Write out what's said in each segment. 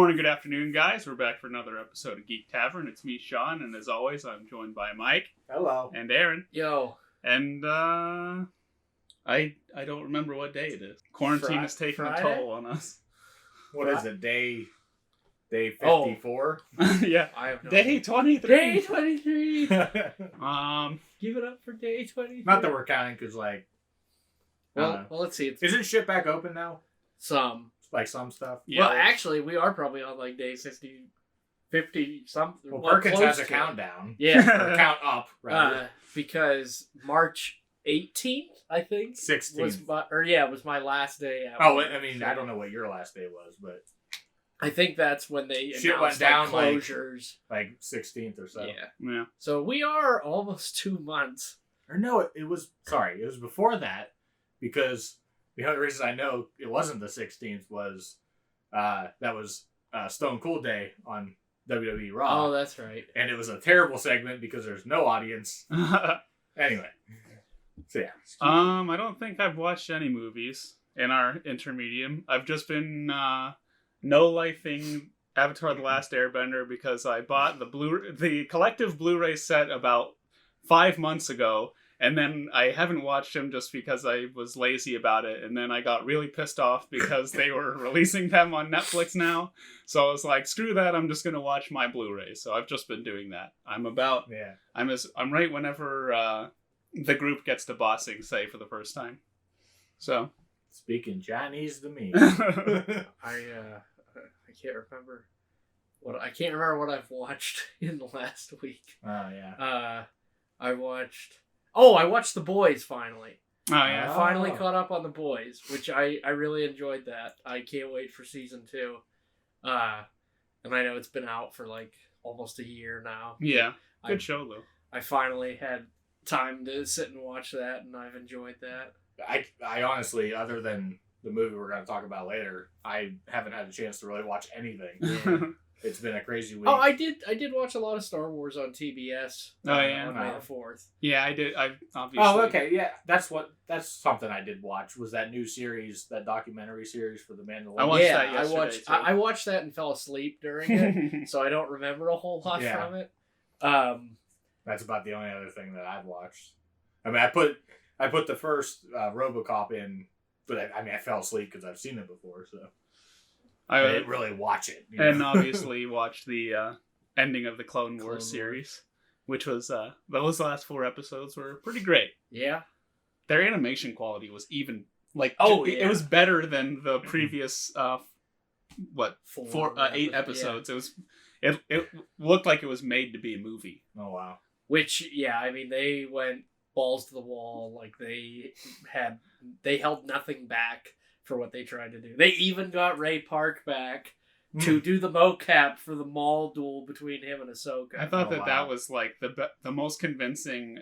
morning, good afternoon, guys. We're back for another episode of Geek Tavern. It's me, Shawn, and as always, I'm joined by Mike. Hello. And Aaron. Yo. And I don't remember what day it is. Quarantine is taking a toll on us. What is it? Day 54? Yeah. I have no Day idea. 23. Day 23. Give it up for day 23. Not that we're counting, because Well, let's see. Isn't shit back open now? Some. Like some stuff? Yeah. Well, actually, we are probably on like day 50 something. Well, Perkins close has a to it. countdown. Yeah. Or count up, rather. Because March 18th, I think. 16th. was my last day at Oh, work. I mean, I don't know what your last day was, but I think that's when they shit announced went down closures. like 16th or so. Yeah. So we are almost 2 months. Or no, it was before that, because the only reason I know it wasn't the 16th was that was Stone Cold Day on WWE Raw. Oh, that's right. And it was a terrible segment because there's no audience. Anyway. So yeah. I don't think I've watched any movies in our intermedium. I've just been no-lifing Avatar: The Last Airbender because I bought the collective Blu-ray set about 5 months ago, and then I haven't watched them just because I was lazy about it, and then I got really pissed off because they were releasing them on Netflix now, so I was like, screw that, I'm just gonna watch my Blu-ray. So I've just been doing that. I'm right whenever the group gets to Bossing Say for the first time. So Speaking Chinese to me. I can't remember what I've watched in the last week. Oh yeah. I watched The Boys finally. Oh yeah. I finally caught up on The Boys, which I really enjoyed that. I can't wait for season 2. And I know it's been out for like almost a year now. Yeah. Good show though. I finally had time to sit and watch that, and I've enjoyed that. I honestly, other than the movie we're going to talk about later, I haven't had a chance to really watch anything. It's been a crazy week. Oh, I did watch a lot of Star Wars on TBS. Oh yeah, on May the 4th. Yeah, I did. I obviously. Oh, okay, yeah, that's something I did watch. Was that new series, that documentary series for the Mandalorian? I watched that yesterday, too. I watched that and fell asleep during it, so I don't remember a whole lot from it. That's about the only other thing that I've watched. I mean, I put the first Robocop in, but I fell asleep because I've seen it before, so I didn't really watch it. And obviously watched the ending of the Clone Wars series, which was those last 4 episodes were pretty great. Yeah, their animation quality was even it was better than the previous 8 episodes. Yeah. It looked like it was made to be a movie. Oh wow! Which they went balls to the wall. Like they held nothing back for what they tried to do. They even got Ray Park back to do the mocap for the Maul duel between him and Ahsoka. I thought that was like the most convincing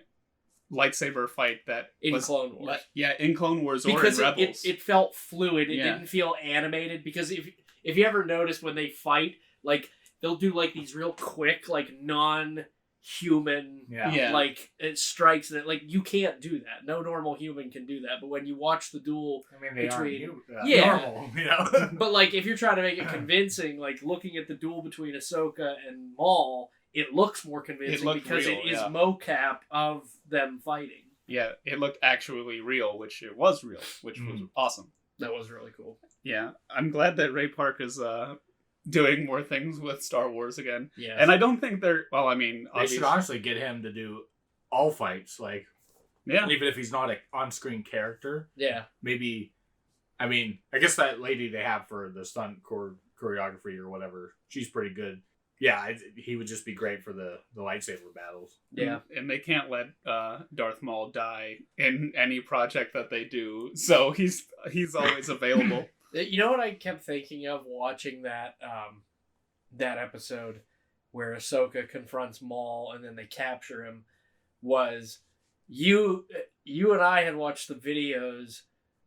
lightsaber fight that in Clone Wars. In Clone Wars because or in Rebels. It felt fluid. It didn't feel animated. Because if you ever noticed when they fight, like they'll do like these real quick, like non-human strikes that like you can't do that. No normal human can do that. But when you watch the duel between normal, but like if you're trying to make it convincing, like looking at the duel between Ahsoka and Maul, it looks more convincing because real, it is mocap of them fighting. Yeah, it looked actually real, which it was real, which was awesome. That was really cool. Yeah, I'm glad that Ray Park is doing more things with Star Wars again. Yeah, and I don't think they should honestly get him to do all fights, like even if he's not an on-screen character. Yeah, maybe. I mean, I guess that lady they have for the stunt choreography or whatever, she's pretty good. Yeah, he would just be great for the lightsaber battles. Yeah, and they can't let Darth Maul die in any project that they do, so he's always available. You know what I kept thinking of watching that episode where Ahsoka confronts Maul and then they capture him was you and I had watched the videos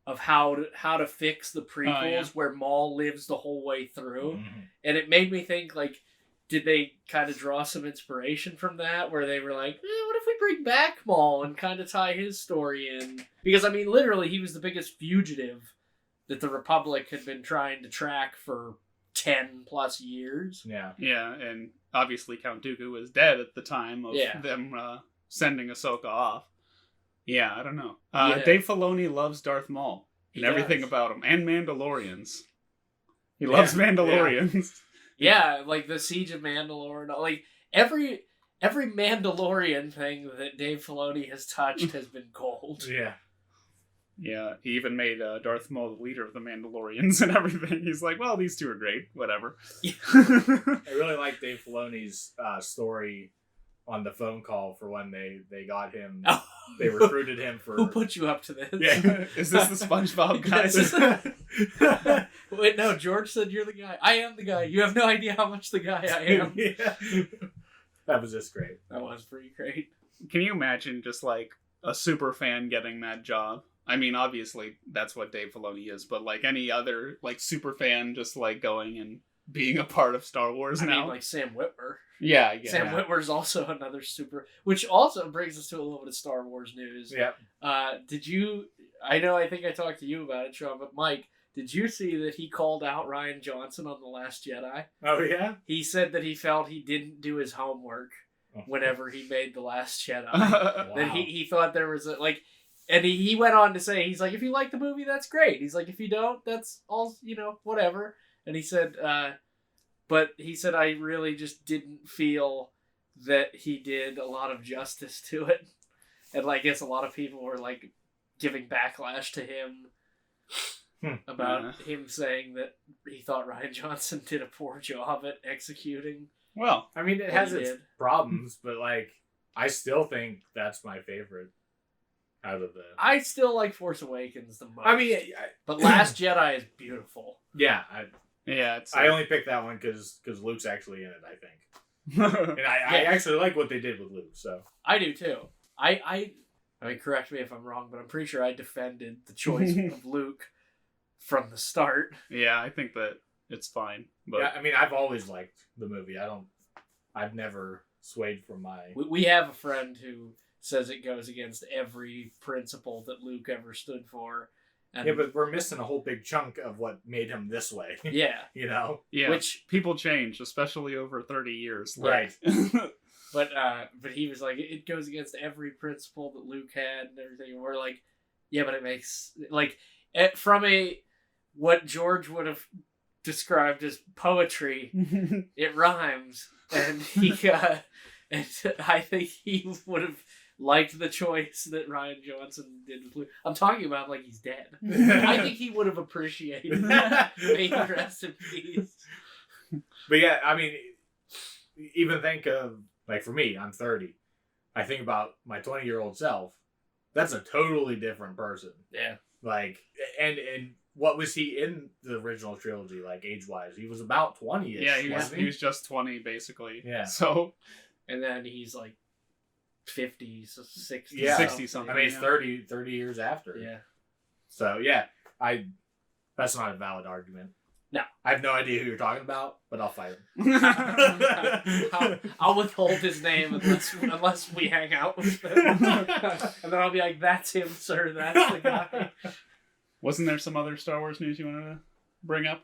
of how to fix the prequels where Maul lives the whole way through, and it made me think like, did they kind of draw some inspiration from that where they were like, what if we bring back Maul and kind of tie his story in? Because I mean, literally, he was the biggest fugitive that the Republic had been trying to track for 10 plus years. Yeah. Yeah, and obviously Count Dooku was dead at the time of them sending Ahsoka off. Yeah, I don't know. Dave Filoni loves Darth Maul and everything about him, and Mandalorians. He loves Mandalorians. Yeah, like the Siege of Mandalore. Like every Mandalorian thing that Dave Filoni has touched has been gold. Yeah. Yeah, he even made Darth Maul the leader of the Mandalorians and everything. He's like, well, these two are great. Whatever. I really like Dave Filoni's story on the phone call for when they got him. Oh. They recruited him for... Who put you up to this? Yeah. Is this the SpongeBob guy? Wait, no, George said you're the guy. I am the guy. You have no idea how much the guy I am. Yeah. That was just great. That was pretty great. Can you imagine just like a super fan getting that job? I mean, obviously that's what Dave Filoni is, but like any other like super fan just like going and being a part of Star Wars now. I mean, like Sam Witwer. Yeah. Sam Witwer's also another super, which also brings us to a little bit of Star Wars news. Yep. Did you? I think I talked to you about it, Shawn, but Mike, did you see that he called out Rian Johnson on The Last Jedi? Oh yeah. He said that he felt he didn't do his homework whenever he made The Last Jedi. Wow. That he thought there was a like. And he went on to say, he's like, if you like the movie, that's great. He's like, if you don't, that's all, whatever. And he said, but he said, I really just didn't feel that he did a lot of justice to it. And like, I guess a lot of people were like giving backlash to him about him saying that he thought Rian Johnson did a poor job at executing. Well, I mean, it has its problems, but like, I still think that's my favorite. Out of the... I still like Force Awakens the most. I mean, but Last Jedi is beautiful. Yeah, I only picked that one because Luke's actually in it, I think, and I actually like what they did with Luke. So I do too. I mean, correct me if I'm wrong, but I'm pretty sure I defended the choice of Luke from the start. Yeah, I think that it's fine. But yeah, I mean, I've always liked the movie. I've never swayed from my. We have a friend who says it goes against every principle that Luke ever stood for. And yeah, but we're missing a whole big chunk of what made him this way. Yeah. Yeah. Which people change, especially over 30 years. Right. But he was like, it goes against every principle that Luke had and everything. And we're like, yeah, but it makes, like, from what George would have described as poetry, it rhymes. And and I think he would have liked the choice that Rian Johnson did with Luke. I'm talking about like he's dead. I think he would have appreciated that. May he rest in peace. But yeah, I mean, even think of, like for me, I'm 30. I think about my 20-year-old self. That's a totally different person. Yeah. Like, and what was he in the original trilogy, like age-wise? He was about 20-ish. Yeah, he was just 20, basically. Yeah. So, and then he's like 50s, 60s. Yeah. 60 something. I mean, it's 30 years after. Yeah. So, yeah, that's not a valid argument. No. I have no idea who you're talking about, but I'll fight him. I'll withhold his name unless we hang out with him. And then I'll be like, that's him, sir. That's the guy. Wasn't there some other Star Wars news you wanted to bring up?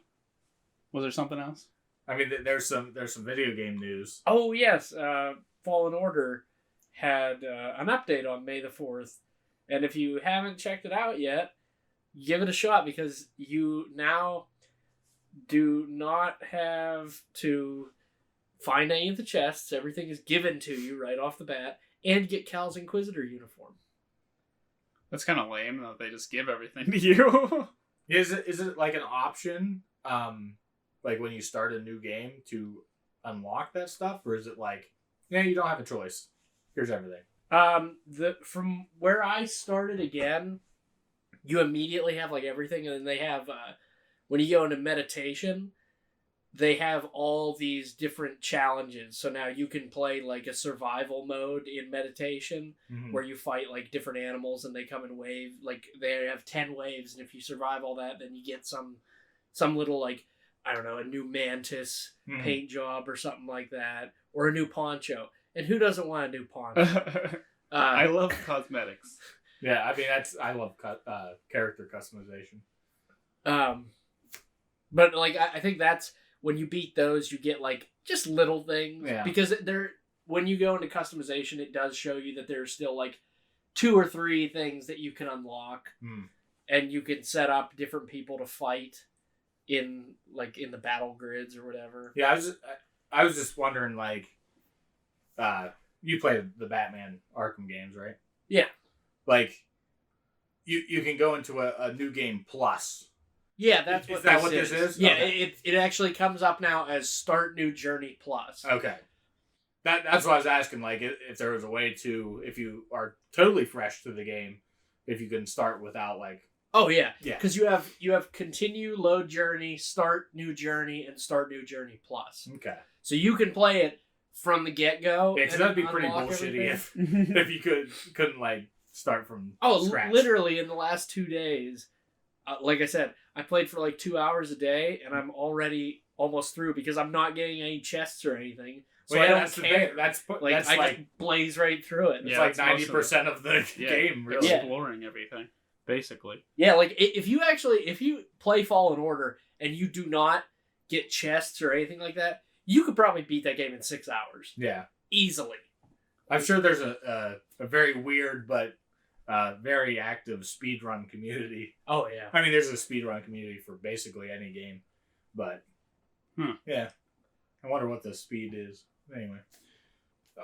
Was there something else? I mean, there's some video game news. Oh, yes. Fallen Order had an update on May the 4th. And if you haven't checked it out yet, give it a shot because you now do not have to find any of the chests. Everything is given to you right off the bat. And get Cal's Inquisitor uniform. That's kind of lame that they just give everything to you. Is it like an option, like when you start a new game to unlock that stuff? Or is it like, yeah, you don't have a choice. Here's everything. From where I started again, you immediately have like everything, and then they have when you go into meditation, they have all these different challenges. So now you can play like a survival mode in meditation where you fight like different animals and they come in wave. Like they have 10 waves, and if you survive all that, then you get some little like, I don't know, a new mantis paint job or something like that, or a new poncho. And who doesn't want a new poncho? I love cosmetics. Yeah, I mean I love character customization. But like I think that's when you beat those, you get like just little things. Yeah. Because when you go into customization, it does show you that there's still like 2 or 3 things that you can unlock, and you can set up different people to fight in the battle grids or whatever. Yeah, I was just wondering, like, you played the Batman Arkham games, right? Yeah. Like, you can go into a new game plus. Yeah, that's Is that what this is? Yeah, Okay. it actually comes up now as Start New Journey Plus. Okay. That's what I was asking, like, if there was a way to, if you are totally fresh to the game, if you can start without, like... Oh, yeah. Yeah. Because you have Continue, Load Journey, Start New Journey, and Start New Journey Plus. Okay. So you can play it from the get-go. Yeah, because that'd be pretty bullshitty if you couldn't, like, start from scratch. Literally in the last 2 days, like I said, I played for like 2 hours a day, and I'm already almost through because I'm not getting any chests or anything. So I don't care. That's I just blaze right through it. It's like 90% of the game, really. Exploring everything, basically. Yeah, like if you play Fallen Order and you do not get chests or anything like that, you could probably beat that game in 6 hours. Yeah, easily. I'm sure there's a very weird but very active speedrun community. Oh yeah. I mean, there's a speedrun community for basically any game, but yeah, I wonder what the speed is. Anyway,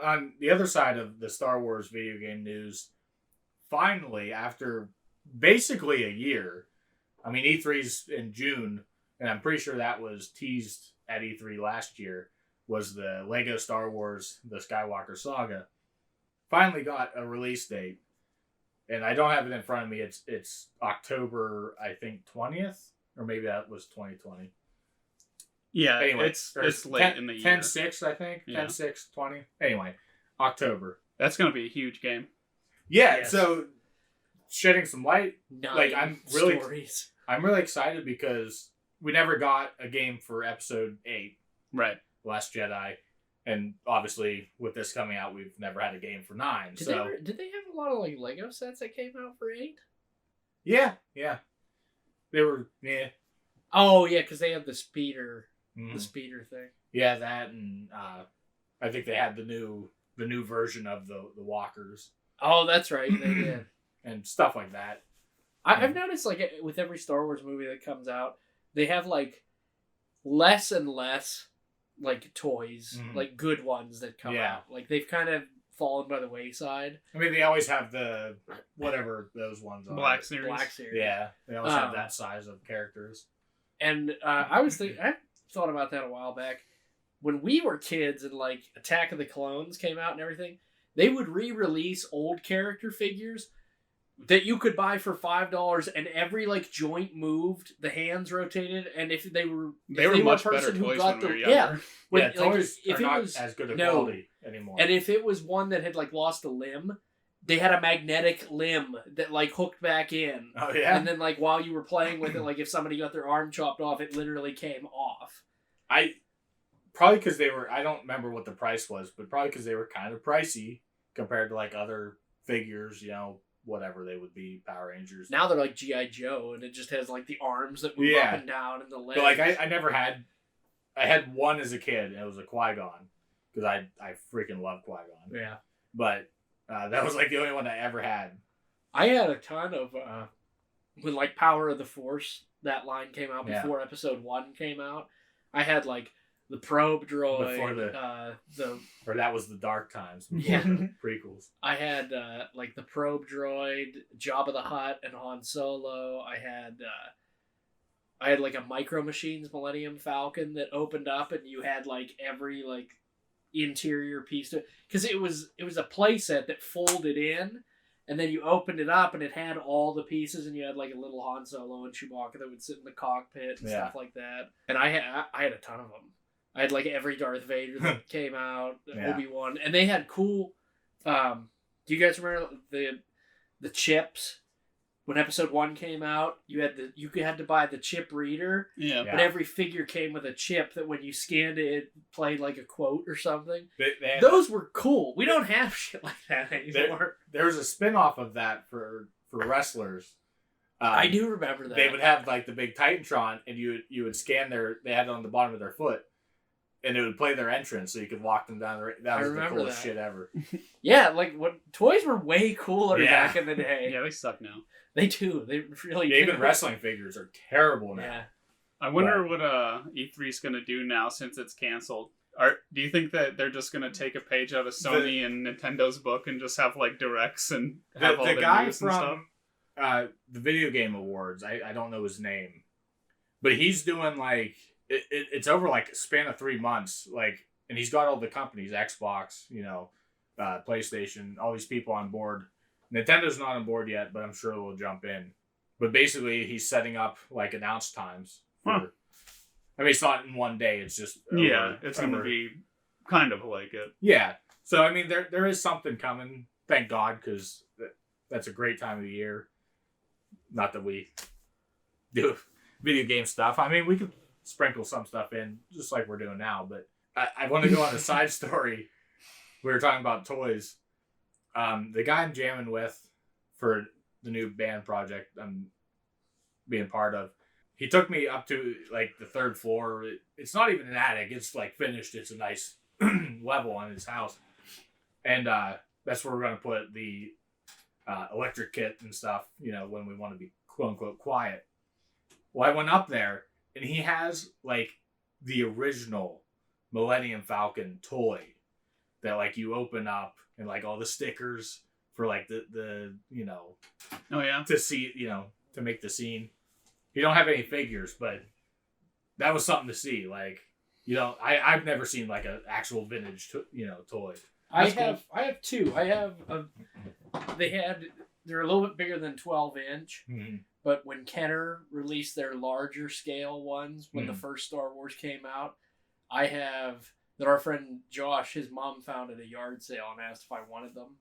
on the other side of the Star Wars video game news, finally, after basically a year, I mean, E3's in June, and I'm pretty sure that was teased at E3 last year, was the Lego Star Wars The Skywalker Saga. Finally got a release date, and I don't have it in front of me. It's October, I think, 20th, or maybe that was 2020. Yeah, anyway, it's late in the year. 10/6, I think. Yeah. 10/6/20. Anyway, October. That's going to be a huge game. Yeah, Yes. so shedding some light. 9 Like, I'm really stories. excited because we never got a game for Episode 8, Right. Last Jedi. And obviously, with this coming out, we've never had a game for 9. Did so they have a lot of like Lego sets that came out for 8? yeah. They were, yeah. Oh yeah, because they have the speeder. Mhm. The speeder thing. Yeah, that, and I think they had the new version of the walkers Oh, that's right. They did. and stuff like that. I've noticed like with every Star Wars movie that comes out, they have like less and less like toys, like good ones that come out. Like they've kind of fallen by the wayside. I mean, they always have the whatever those ones are. Black Series. Black Series. Yeah, they always have that size of characters. And I thought about that a while back. When we were kids and like Attack of the Clones came out and everything, they would re-release old character figures that you could buy for $5, and every like joint moved, the hands rotated, and if they were much better toys when we were younger. yeah, when, Yeah, toys if are it not was as good a no. quality anymore. And if it was one that had like lost a limb, they had a magnetic limb that like hooked back in. Oh yeah. And then like while you were playing with it, like if somebody got their arm chopped off, it literally came off. Probably because they were. I don't remember what the price was, but probably because they were kind of pricey compared to like other figures. You know, whatever they would be, Power Rangers. Now they're like G.I. Joe, and it just has like the arms that move up and down and the legs. But like I never had. I had one as a kid, and it was a Qui-Gon because I freaking love Qui-Gon. Yeah. But that was like the only one I ever had. I had a ton of when like Power of the Force, that line came out before Episode 1 came out. I had like the probe droid before or that was the Dark Times before Yeah. the prequels. I had like the probe droid, Jabba the Hutt, and Han Solo. I had like a Micro Machines Millennium Falcon that opened up, and you had like every like interior piece to it, because it was a playset that folded in, and then you opened it up, and it had all the pieces, and you had like a little Han Solo and Chewbacca that would sit in the cockpit and stuff like that. And I had a ton of them. I had like every Darth Vader that came out, Obi-Wan, and they had cool. Do you guys remember the chips? When Episode 1 came out, you had to buy the chip reader. Yeah. But every figure came with a chip that when you scanned it, it played like a quote or something. They Those were cool. We don't have shit like that anymore. There's a spin-off of that for wrestlers. I do remember that. They would have like the big Titantron, and you would scan they had it on the bottom of their foot, and it would play their entrance, so you could walk them down. That was the coolest shit ever. Yeah, like toys were way cooler back in the day. Yeah, they suck now. They do. They really do. Even wrestling figures are terrible now. Yeah. I wonder what E3's going to do now since it's canceled. Do you think that they're just going to take a page out of Sony and Nintendo's book and just have like directs and have all the guy news and stuff? From the Video Game Awards, I don't know his name, but he's doing like it's over like a span of 3 months, like, and he's got all the companies, Xbox, PlayStation, all these people on board. Nintendo's not on board yet, but I'm sure they'll jump in. But basically, he's setting up like announce times. I mean, it's not in one day. It's just it's going to be kind of like it. Yeah. So I mean, there is something coming. Thank God, because that's a great time of the year. Not that we do video game stuff. I mean, we could sprinkle some stuff in, just like we're doing now. But I want to go on a side story. We were talking about toys. The guy I'm jamming with for the new band project I'm being part of, he took me up to like the 3rd floor. It's not even an attic. It's like finished. It's a nice level on his house. And that's where we're going to put the electric kit and stuff, when we want to be quote unquote quiet. Well, I went up there and he has like the original Millennium Falcon toy that like you open up and like all the stickers for like the oh yeah, to see, to make the scene. You don't have any figures, but that was something to see. Like, I've never seen like an actual vintage, toy. I have two. They're a little bit bigger than 12-inch, but when Kenner released their larger scale ones, when the first Star Wars came out, I have that our friend Josh, his mom found at a yard sale and asked if I wanted them.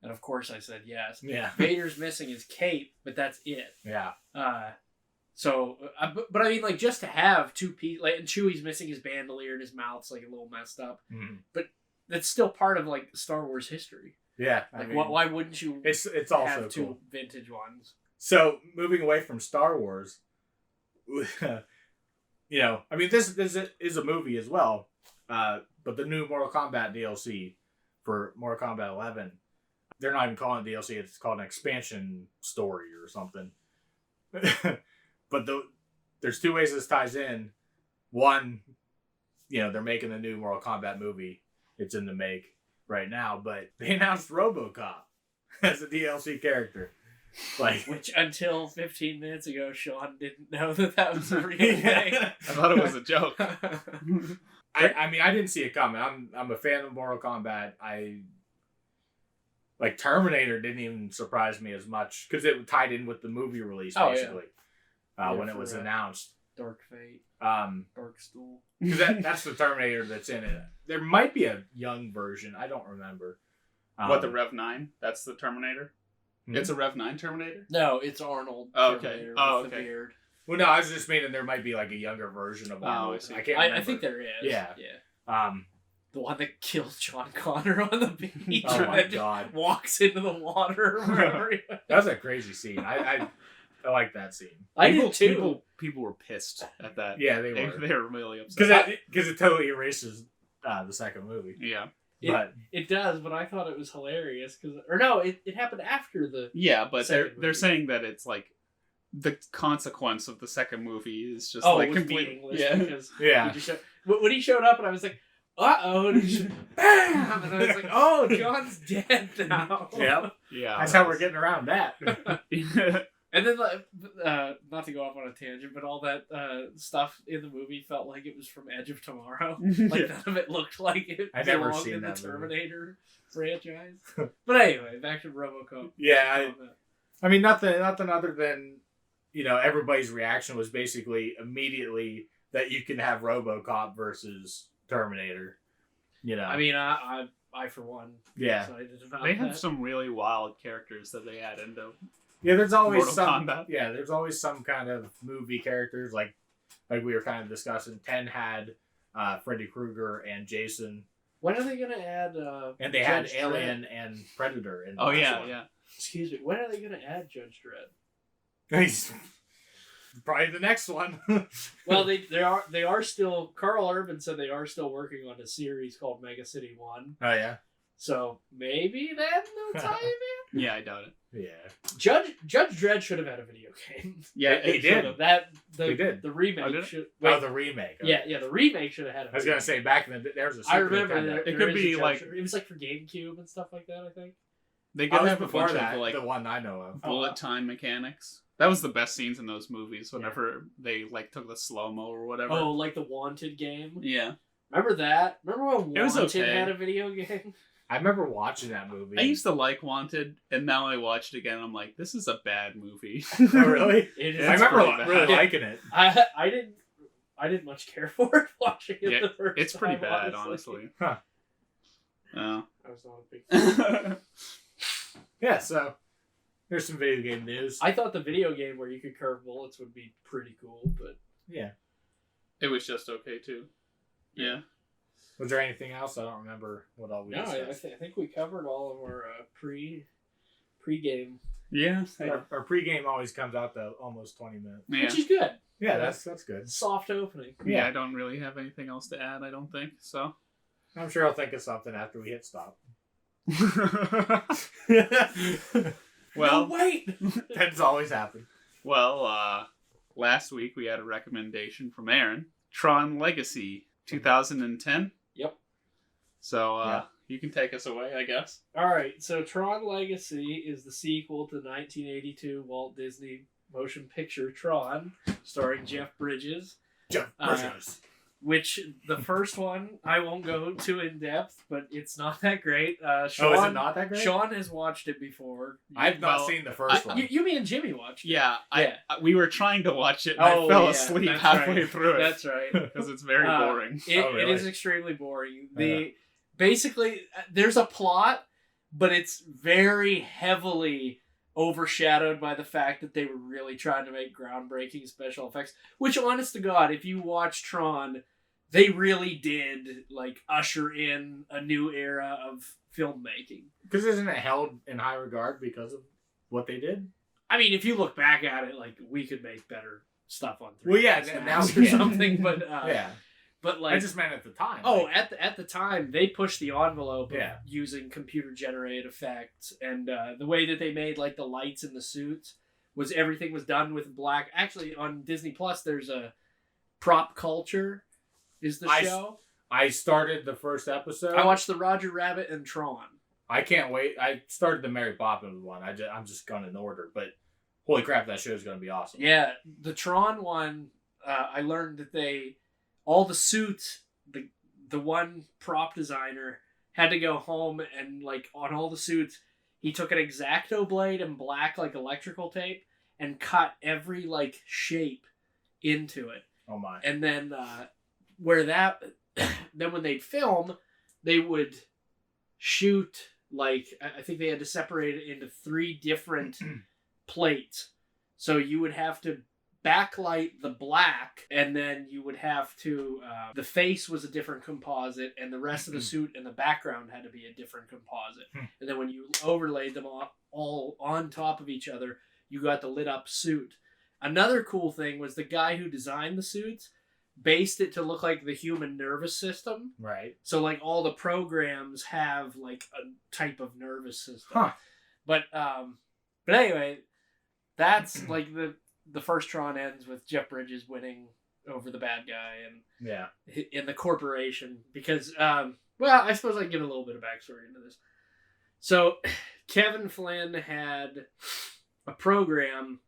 And of course I said yes. Yeah. Vader's missing his cape, but that's it. Yeah. But I mean, like, just to have two pieces, like, and Chewie's missing his bandolier and his mouth's like a little messed up. But that's still part of like Star Wars history. Yeah. Like, why wouldn't you? It's also have two cool. vintage ones. So moving away from Star Wars, I mean, this is a movie as well. But the new Mortal Kombat DLC for Mortal Kombat 11, they're not even calling it DLC. It's called an expansion story or something. But there's 2 ways this ties in. One, they're making a new Mortal Kombat movie. It's in the make right now, but they announced Robocop as a DLC character. Like, which until 15 minutes ago, Shawn didn't know that was a real thing. I thought it was a joke. I mean, I didn't see it coming. I'm a fan of Mortal Kombat. Like Terminator didn't even surprise me as much because it tied in with the movie release basically. When it was announced. Dark Fate. Dark Stool. Because that's the Terminator that's in it. There might be a young version. I don't remember. The Rev 9? That's the Terminator? Hmm? It's a Rev 9 Terminator? No, it's Arnold. Oh, okay. Terminator with the beard. Well, no, I was just meaning there might be like a younger version of Arnold. I see. I can't remember. I think there is. Yeah. The one that kills John Connor on the beach. Oh my and God. Walks into the water. That was a crazy scene. I like that scene. I did too. People were pissed at that. Yeah, they were. They were really upset. Because it totally erases the second movie. Yeah. It does, but I thought it was hilarious. It happened after the but they're saying that it's like the consequence of the second movie is just completely meaningless. When he showed up and I was like, uh-oh, and he just, bam! And I was like, oh, John's dead now. Yep. Yeah. That's how we're getting around that. And then, not to go off on a tangent, but all that stuff in the movie felt like it was from Edge of Tomorrow. Like, none of it looked like it belonged in the Terminator franchise. But anyway, back to Robocop. Yeah, I mean, nothing other than, everybody's reaction was basically immediately that you can have Robocop versus Terminator. I mean, I for one, excited about they have some really wild characters that they add into. Yeah, there's always Mortal some. Kombat. Yeah, there's always some kind of movie characters like we were kind of discussing. 10 had Freddy Krueger and Jason. When are they gonna add? And they had Alien and Predator. In yeah. Excuse me. When are they gonna add Judge Dredd? He's probably the next one. Well, they are still. Carl Urban said they are still working on a series called Mega City 1. Oh yeah. So maybe then they'll tie him in. Yeah, I doubt it. Yeah. Judge Dredd should have had a video game. Yeah, He did. He did. The remake Oh, did it? should. Oh, Wait, the remake. yeah, the remake should have had a I was video gonna say back in the there was a. I secret remember kind of- there It could is a be, Judge like- Dredd. It was like for GameCube and stuff like that, I think. They I could was have a before bunch that, of like the one I know of. bullet time mechanics. That was the best scenes in those movies. Whenever they like took the slow mo or whatever. Oh, like the Wanted game. Yeah. Remember that? Remember when It was Wanted okay. had a video game? I remember watching that movie. I used to like Wanted, and now I watched it again. And I'm like, this is a bad movie. Oh, really? It is. I It's remember pretty really bad. liking it. I didn't much care for it watching it Yeah, the first it's pretty time, bad, honestly. Huh. Oh. I was not a big fan. Yeah. So there's some video game news. I thought the video game where you could curve bullets would be pretty cool, but Yeah. It was just okay too. Yeah. Was there anything else? I don't remember what all we no, discussed. I think we covered all of our pre-game, Yeah. Our pregame always comes out to almost 20 minutes. Yeah. which is good. Yeah, that's good. Soft opening. Yeah, I don't really have anything else to add, I don't think. So. I'm sure I'll think of something after we hit stop. Well, No, wait. That's always happened. well, last week we had a recommendation from Aaron. Tron Legacy 2010. Yep. So, Yeah. you can take us away, I guess. All right, so Tron Legacy is the sequel to 1982 Walt Disney motion picture Tron, starring Jeff Bridges. Jeff Bridges. Which the first one I won't go too in depth, but it's not that great. Shawn, Oh, is it not that great? Shawn has watched it before. I've not Well, seen the first one. You, me, and Jimmy watched it. Yeah, Yeah. we were trying to watch it, and Oh, I fell yeah, asleep that's halfway right. through it. That's right. Because it's very boring. It, Oh, really? it is extremely boring. Basically, there's a plot, but it's very heavily overshadowed by the fact that they were really trying to make groundbreaking special effects. Which, honest to God, if you watch Tron, they really did like usher in a new era of filmmaking. Because isn't it held in high regard because of what they did? I mean, if you look back at it, like we could make better stuff on 3D Well, yeah, now now or we can. something, but Yeah. but like I just meant at the time. oh, like, at the time they pushed the envelope of Yeah. using computer generated effects, and the way that they made like the lights in the suits was everything was done with black. Actually, on Disney Plus, there's a Prop Culture. Is the show? I started the first episode. I watched the Roger Rabbit and Tron. I can't wait. I started the Mary Poppins one. I'm just going in order, but holy crap, that show is going to be awesome. Yeah, the Tron one. I learned that all the suits, the one prop designer had to go home and like on all the suits, he took an X-Acto blade and black like electrical tape and cut every like shape into it, Oh my. and then then when they'd film, they would shoot like I think they had to separate it into 3 different plates. So you would have to backlight the black, and then you would have to the face was a different composite, and the rest of the suit and the background had to be a different composite. And then when you overlaid them all on top of each other, you got the lit up suit. Another cool thing was the guy who designed the suits based it to look like the human nervous system. Right. So like all the programs have like a type of nervous system. Huh. But anyway, that's like the first Tron ends with Jeff Bridges winning over the bad guy and Yeah. in the corporation because well, I suppose I can give a little bit of backstory into this. So Kevin Flynn had a program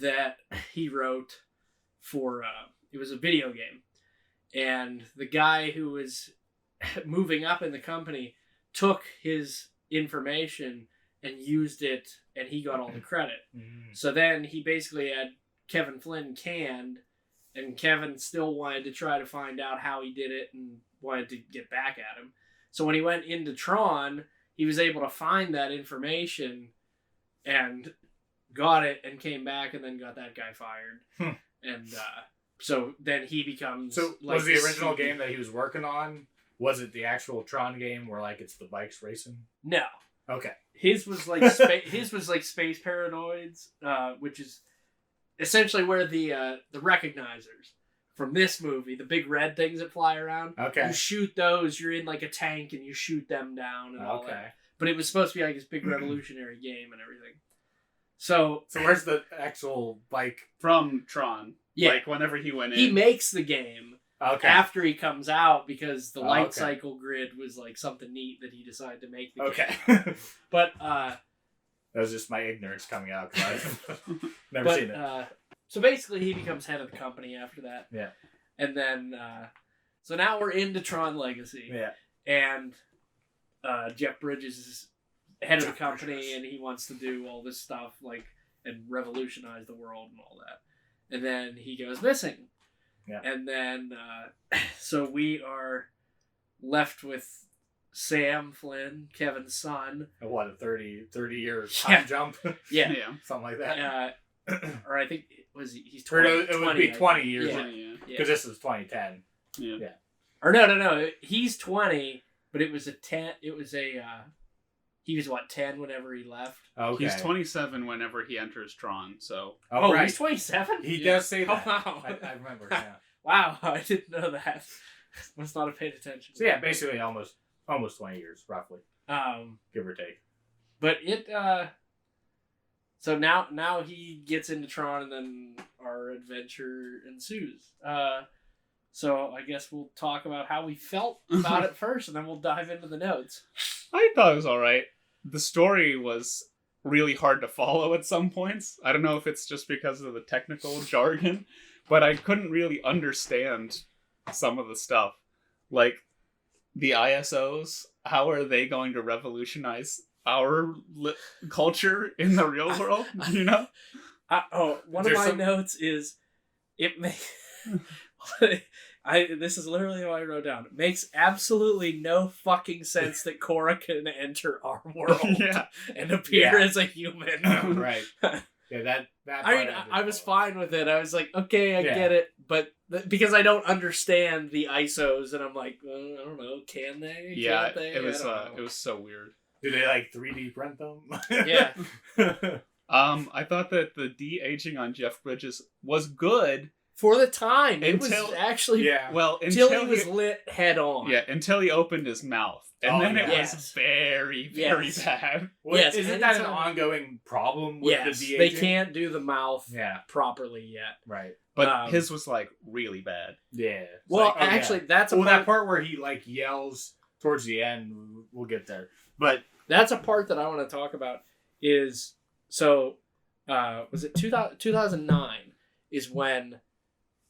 that he wrote for it was a video game, and the guy who was moving up in the company took his information and used it, and he got all the credit. So then he basically had Kevin Flynn canned, and Kevin still wanted to try to find out how he did it and wanted to get back at him. So when he went into Tron, he was able to find that information and got it and came back and then got that guy fired. And so then he becomes... So like was the original secret- game that he was working on, was it the actual Tron game where like it's the bikes racing? No. Okay. His was like his was like Space Paranoids, which is essentially where the recognizers from this movie, the big red things that fly around. Okay. You shoot those, you're in like a tank and you shoot them down and all Okay. that. But it was supposed to be like this big revolutionary game and everything. So where's the actual bike? From Tron. Yeah. Like, whenever he went in. he makes the game Okay. after he comes out because the light okay. cycle grid was like something neat that he decided to make the game. Okay. But that was just my ignorance coming out because I've never seen it. So basically he becomes head of the company after that. Yeah. And then so now we're into Tron Legacy. Yeah. And Jeff Bridges is head of the company and he wants to do all this stuff like and revolutionize the world and all that. And then he goes missing. Yeah. And then so we are left with Sam Flynn, Kevin's son. What, a 30 year Yeah. time jump? Yeah. Yeah. Something like that. Or I think he's Or 20. it would be 20 years. Yeah. Yeah. Because this is 2010. Yeah. Or no. He's 20, but it was a 10. It was a. He was 10 whenever he left. Okay. He's 27 whenever he enters Tron, so... Oh, right. He's 27. He Yeah. does say that. Oh, wow. I remember. Yeah. Wow, I didn't know that. Must not have paid attention. So yeah, basically almost 20 years, roughly, give or take. But it. So now he gets into Tron, and then our adventure ensues. So I guess we'll talk about how we felt about it first, and then we'll dive into the notes. I thought it was alright. The story was really hard to follow at some points. I don't know if it's just because of the technical jargon, but I couldn't really understand some of the stuff. Like, the ISOs, how are they going to revolutionize our culture in the real world, you know? One of my notes is, it may... This is literally what I wrote down. It makes absolutely no fucking sense that Korra can enter our world and appear as a human. Right. Yeah, that I mean, I was fine with it. I was like, okay, I get it, but because I don't understand the ISOs, and I'm like, I don't know, can they? Yeah, Can't they? it was so weird. Do they like 3D print them? Yeah. I thought that the de-aging on Jeff Bridges was good. For the time, it Until- was actually Well, until until he was lit head on. Yeah, until he opened his mouth. And then it yes. was very, very bad. Well, Yes, isn't that an ongoing problem with Yes, the they de-aging? can't do the mouth Yeah. properly yet. Right. But his was, like, really bad. Yeah. It's Well, like, actually, that's a well, part, that part where he like yells towards the end, we'll get there. But that's a part that I want to talk about. Is so, was it 2009 is when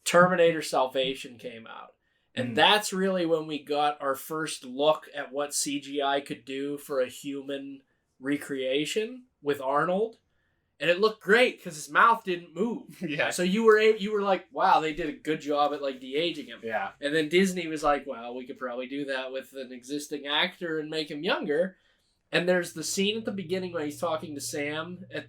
Terminator Salvation came out. And that's really when we got our first look at what CGI could do for a human recreation with Arnold. And it looked great because his mouth didn't move. Yeah. So you were like, wow, they did a good job at like de-aging him. yeah. And then Disney was like, well, we could probably do that with an existing actor and make him younger. And there's the scene at the beginning when he's talking to Sam at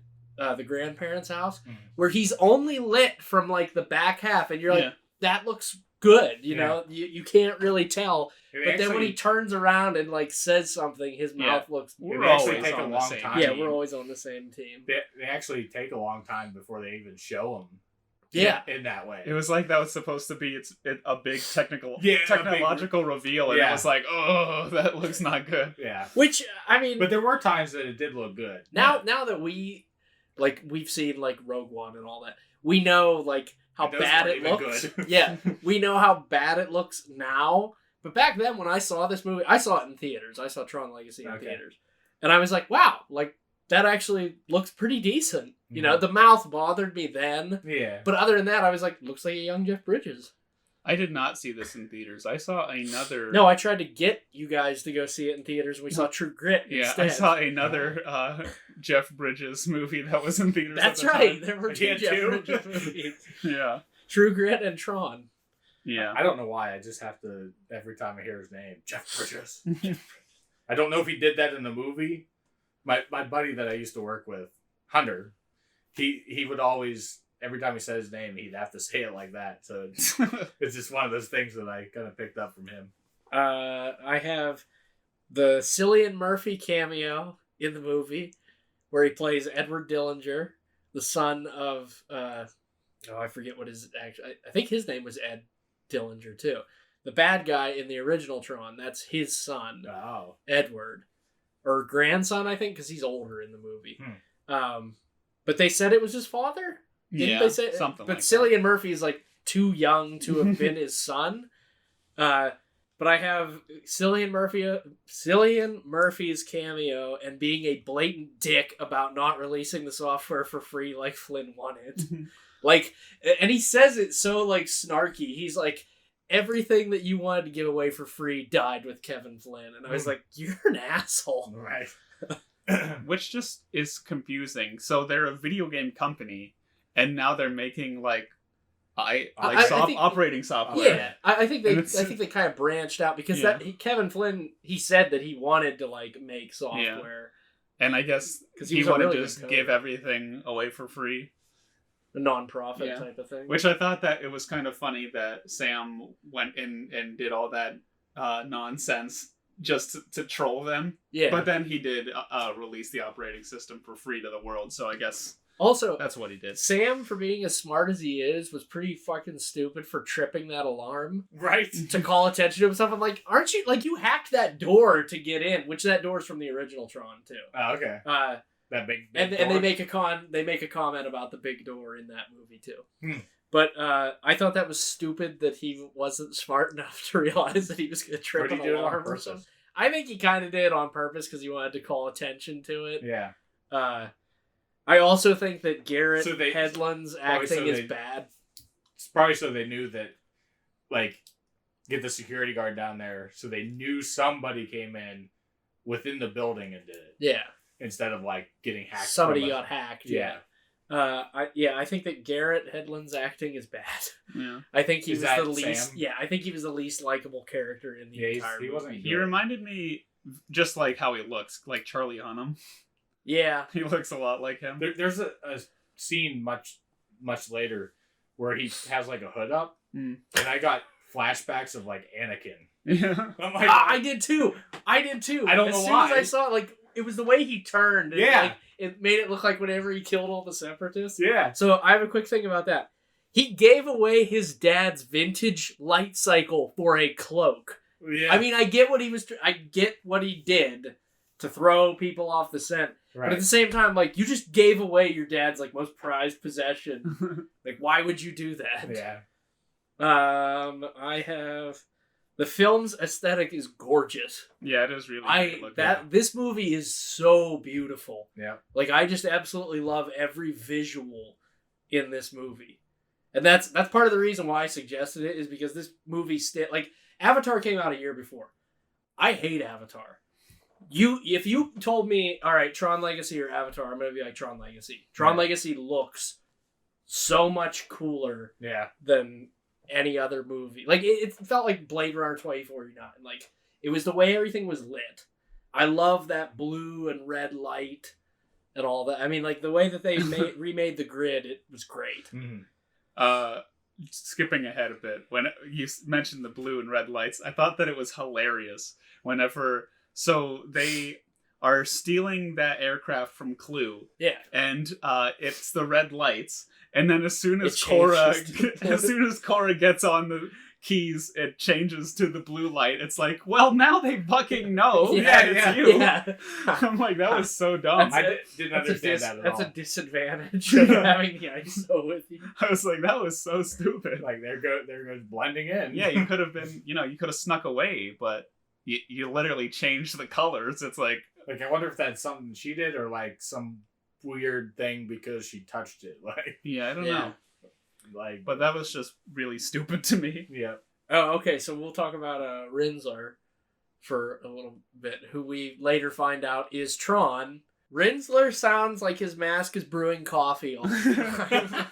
the grandparents' house where he's only lit from like the back half. And you're like, that looks good. You know, you can't really tell. But then when he turns around and like says something, his mouth looks... We're They actually always take a on the long same time. Yeah, team. we're always on the same team. They actually take a long time before they even show him. Yeah. In that way. It was like that was supposed to be a big Yeah, technological reveal, and it was like, oh, that looks not good. Yeah. Which, I mean... But there were times that it did look good. Now that we've seen like Rogue One and all that, we know like how Those bad weren't it even looks. good. Yeah, we know how bad it looks now. But back then, when I saw this movie, I saw it in theaters. I saw Tron Legacy in theaters, and I was like, wow, like that actually looks pretty decent. You know, the mouth bothered me then, But other than that, I was like, looks like a young Jeff Bridges. I did not see this in theaters. I saw another. No, I tried to get you guys to go see it in theaters, and we saw True Grit instead. I saw another Jeff Bridges movie that was in theaters. That's at the right. time. There were two Jeff Bridges movies. Yeah. True Grit and Tron. Yeah. I don't know why. I just have to, every time I hear his name, Jeff Bridges. I don't know if he did that in the movie. My buddy that I used to work with, Hunter, he would always, every time he said his name, he'd have to say it like that. So it's just one of those things that I kind of picked up from him. I have the Cillian Murphy cameo in the movie, where he plays Edward Dillinger, the son of I forget what his actual. I think his name was Ed Dillinger too. The bad guy in the original Tron, that's his son, Edward, or grandson, I think, because he's older in the movie. But they said it was his father. Didn't they say something? But like Cillian Murphy is like too young to have been his son. But I have Cillian Murphy's cameo and being a blatant dick about not releasing the software for free like Flynn wanted. Like, and he says it so like snarky. He's like, everything that you wanted to give away for free died with Kevin Flynn. And I was like, you're an asshole. Right. Which just is confusing. So they're a video game company, and now they're making like operating software. Yeah, I think they kind of branched out because Kevin Flynn, he said that he wanted to like make software, and I guess because he wanted to just give everything away for free, a non-profit type of thing. Which I thought that it was kind of funny that Sam went in and did all that nonsense just to troll them. Yeah, but then he did release the operating system for free to the world. So I guess. Also, that's what he did. Sam, for being as smart as he is, was pretty fucking stupid for tripping that alarm. Right. To call attention to himself. I'm like, aren't you, like, you hacked that door to get in, which that door's from the original Tron, too. Oh, okay. That big and door. And they make a comment about the big door in that movie, too. But I thought that was stupid that he wasn't smart enough to realize that he was going to trip an alarm or something. I think he kind of did on purpose because he wanted to call attention to it. Yeah. I also think that Garrett Hedlund's acting is bad. It's probably so they knew that, like, get the security guard down there, so they knew somebody came in within the building and did it. Yeah. Instead of, like, getting hacked. Somebody got hacked. Yeah. I think that Garrett Hedlund's acting is bad. Yeah. I think he was the least. Sam? Yeah, I think he was the least likable character in the entire movie. He reminded me just like how he looks, like Charlie Hunnam. Yeah, he looks a lot like him. There's a scene much later where he has like a hood up, and I got flashbacks of like Anakin. Yeah, I'm like, I did too. I don't know why. As soon as I saw it, like it was the way he turned. And, like, it made it look like whenever he killed all the separatists. Yeah. So I have a quick thing about that. He gave away his dad's vintage light cycle for a cloak. Yeah. I mean, I get what he did to throw people off the scent. Right. But at the same time, like, you just gave away your dad's, like, most prized possession. Like, why would you do that? Yeah. I have... The film's aesthetic is gorgeous. Yeah, it is really good. This movie is so beautiful. Yeah. Like, I just absolutely love every visual in this movie. And that's part of the reason why I suggested it, is because this movie... like, Avatar came out a year before. I hate Avatar. If you told me, all right, Tron Legacy or Avatar, I'm going to be like Tron Legacy. Tron Legacy looks so much cooler than any other movie. Like, it felt like Blade Runner 2049. Like, it was the way everything was lit. I love that blue and red light and all that. I mean, like, the way that they remade the grid, it was great. Mm-hmm. Skipping ahead a bit, when you mentioned the blue and red lights, I thought that it was hilarious whenever... So they are stealing that aircraft from Clue. Yeah. And it's the red lights. And then as soon as Cora gets on the keys, it changes to the blue light. It's like, well, now they fucking know it's you. Yeah. I'm like, that was so dumb. I didn't understand that at all. That's a disadvantage of having the ISO with you. I was like, that was so stupid. Like, they're good blending in. Yeah, you could have been, you could have snuck away, but you literally changed the colors. It's like, I wonder if that's something she did or like some weird thing because she touched it. Like, yeah, I don't know. Like, but that was just really stupid to me. Yeah. Oh, okay. So we'll talk about Rinsler for a little bit, who we later find out is Tron. Rinsler sounds like his mask is brewing coffee all the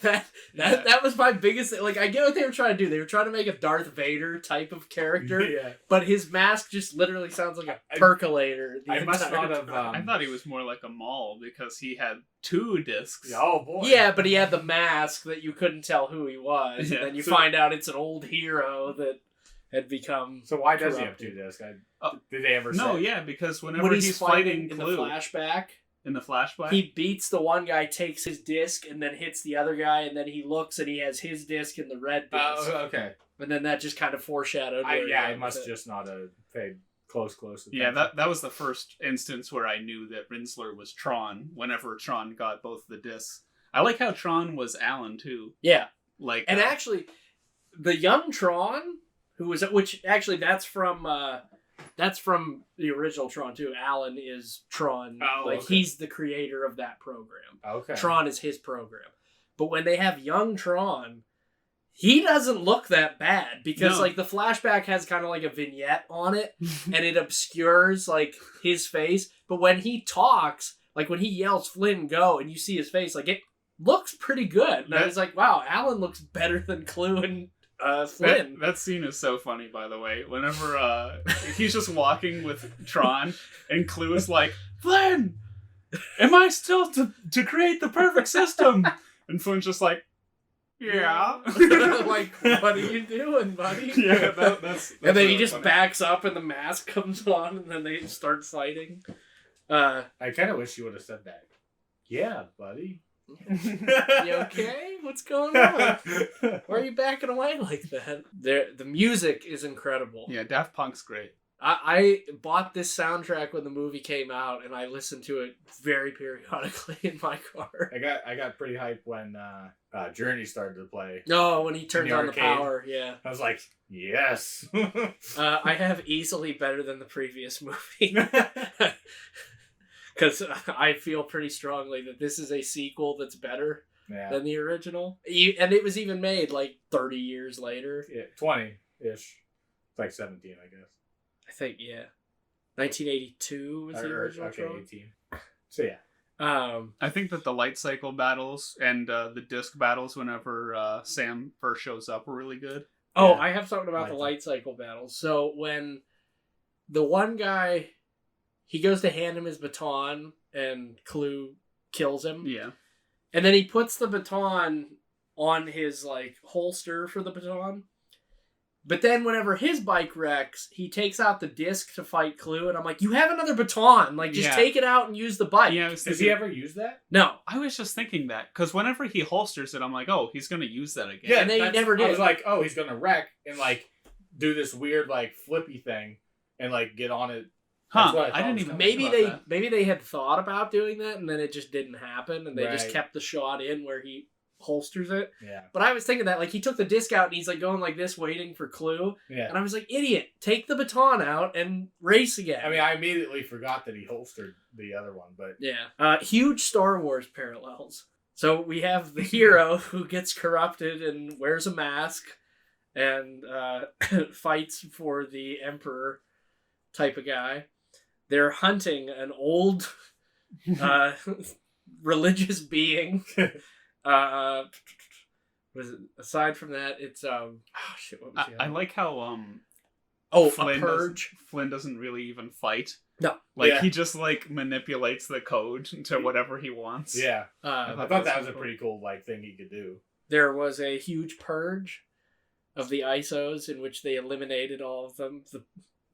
time. that was my biggest thing. Like, I get what they were trying to do. They were trying to make a Darth Vader type of character, but his mask just literally sounds like a percolator. I must not have. I thought he was more like a Maul because he had 2 discs. Oh boy! Yeah, but he had the mask that you couldn't tell who he was, and then you find out it's an old hero that had become. So why does he have corrupted. 2 discs? Did they ever No, say? yeah, because whenever When he's fighting in Clue the flashback, in the flashback, he beats the one guy, takes his disc, and then hits the other guy, and then he looks and he has his disc and the red disc. Oh, okay. And then that just kind of foreshadowed. I must just not have paid close attention. yeah, that was the first instance where I knew that Rinsler was Tron. Whenever Tron got both the discs, I like how Tron was Alan too. Yeah, Like, and actually, the young Tron, that's from the original Tron too. Alan is Tron. Okay. He's the creator of that program. Okay. Tron is his program. But when they have young Tron, he doesn't look that bad because No. the flashback has kind of like a vignette on it and it obscures his face. But when he talks, when he yells Flynn go and you see his face, it looks pretty good. And I was like, wow, Alan looks better than Clue and Flynn. That scene is so funny, by the way. Whenever he's just walking with Tron and Clue is like, Flynn, am I still to create the perfect system? And Flynn's just like, yeah. What are you doing, buddy? Yeah, that's and then really he just funny. backs up and the mask comes on and then they start fighting. I kind of wish you would have said that. Yeah, buddy. You okay? What's going on? Why are you backing away like that? The music is incredible. Yeah, Daft Punk's great. I bought this soundtrack when the movie came out, and I listened to it very periodically in my car. I got pretty hyped when Journey started to play. No, when he turned the on the arcade. power, yeah. I was like, yes. I have easily better than the previous movie. Because I feel pretty strongly that this is a sequel that's better Yeah. than the original. And it was even made 30 years later. Yeah, 20-ish. It's like 17, I guess. I think, yeah. 1982 was the original Tron. 18. So yeah. I think that the light cycle battles and the disc battles whenever Sam first shows up were really good. Oh, Yeah. I have something about the light cycle battles. So when the one guy, he goes to hand him his baton and Clue kills him. Yeah. And then he puts the baton on his holster for the baton. But then whenever his bike wrecks, he takes out the disc to fight Clue, and I'm like, you have another baton. Just Yeah. take it out and use the bike. Yeah, Has he ever used that? No. I was just thinking that because whenever he holsters it, I'm like, oh, he's gonna use that again. Yeah, And they never did. I was like, oh, he's gonna wreck and do this weird flippy thing and get on it. Huh? That's what I I didn't thought even. Maybe think about maybe they had thought about doing that, and then it just didn't happen, and they just Right. kept the shot in where he holsters it. Yeah. But I was thinking that he took the disc out and he's going like this, waiting for Clue, Yeah. and I was like, idiot, take the baton out and race again. I mean, I immediately forgot that he holstered the other one, but Yeah. Huge Star Wars parallels. So we have the hero who gets corrupted and wears a mask and fights for the Emperor type of guy. They're hunting an old religious being. Aside from that, it's what was the I other? like how a Flynn purge. Flynn doesn't really even fight. No. Yeah. He just manipulates the code to whatever he wants. yeah. Uh, I thought that was a pretty cool thing he could do. There was a huge purge of the ISOs in which they eliminated all of them. The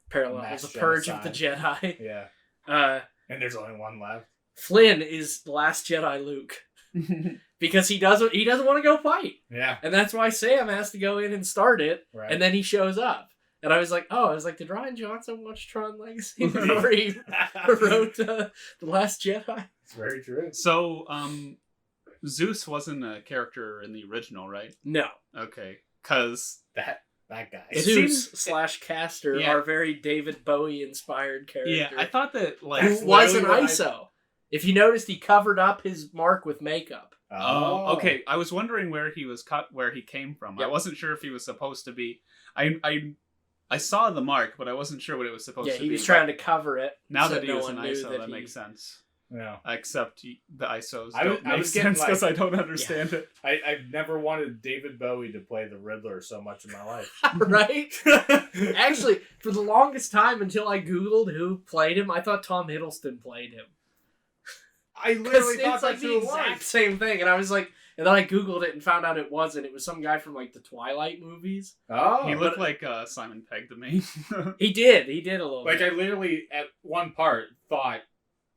parallels, Mass the purge of the genocide. Jedi. Yeah. And there's only one left. Flynn is the last Jedi Luke because he doesn't want to go fight, Yeah. and that's why Sam has to go in and start it, Right. and then he shows up. And I was like, did Ryan Johnson watch Tron Legacy before he wrote The Last Jedi? It's very true. So, Zeus wasn't a character in the original, right? No. Okay, because That guy. It Zeus seems- / Caster Yeah. are very David Bowie inspired characters. yeah, I thought that Who That's was an literally what ISO. If you noticed, he covered up his mark with makeup. Oh, okay. I was wondering where he was where he came from. Yep. I wasn't sure if he was supposed to be. I saw the mark, but I wasn't sure what it was supposed Yeah, to be. he was trying to cover it. Now so that he no was an one knew ISO, that he- makes sense. Yeah. Except the ISOs I don't make was getting, sense because I don't understand it. I've never wanted David Bowie to play the Riddler so much in my life. Right? Actually, for the longest time, until I Googled who played him, I thought Tom Hiddleston played him. I Because literally it's thought like that's the who it exact was. same thing. And I was like, And then I Googled it and found out it wasn't. It was some guy from like the Twilight movies. Oh, He looked like Simon Pegg to me. He did a little like bit. I literally at one part thought,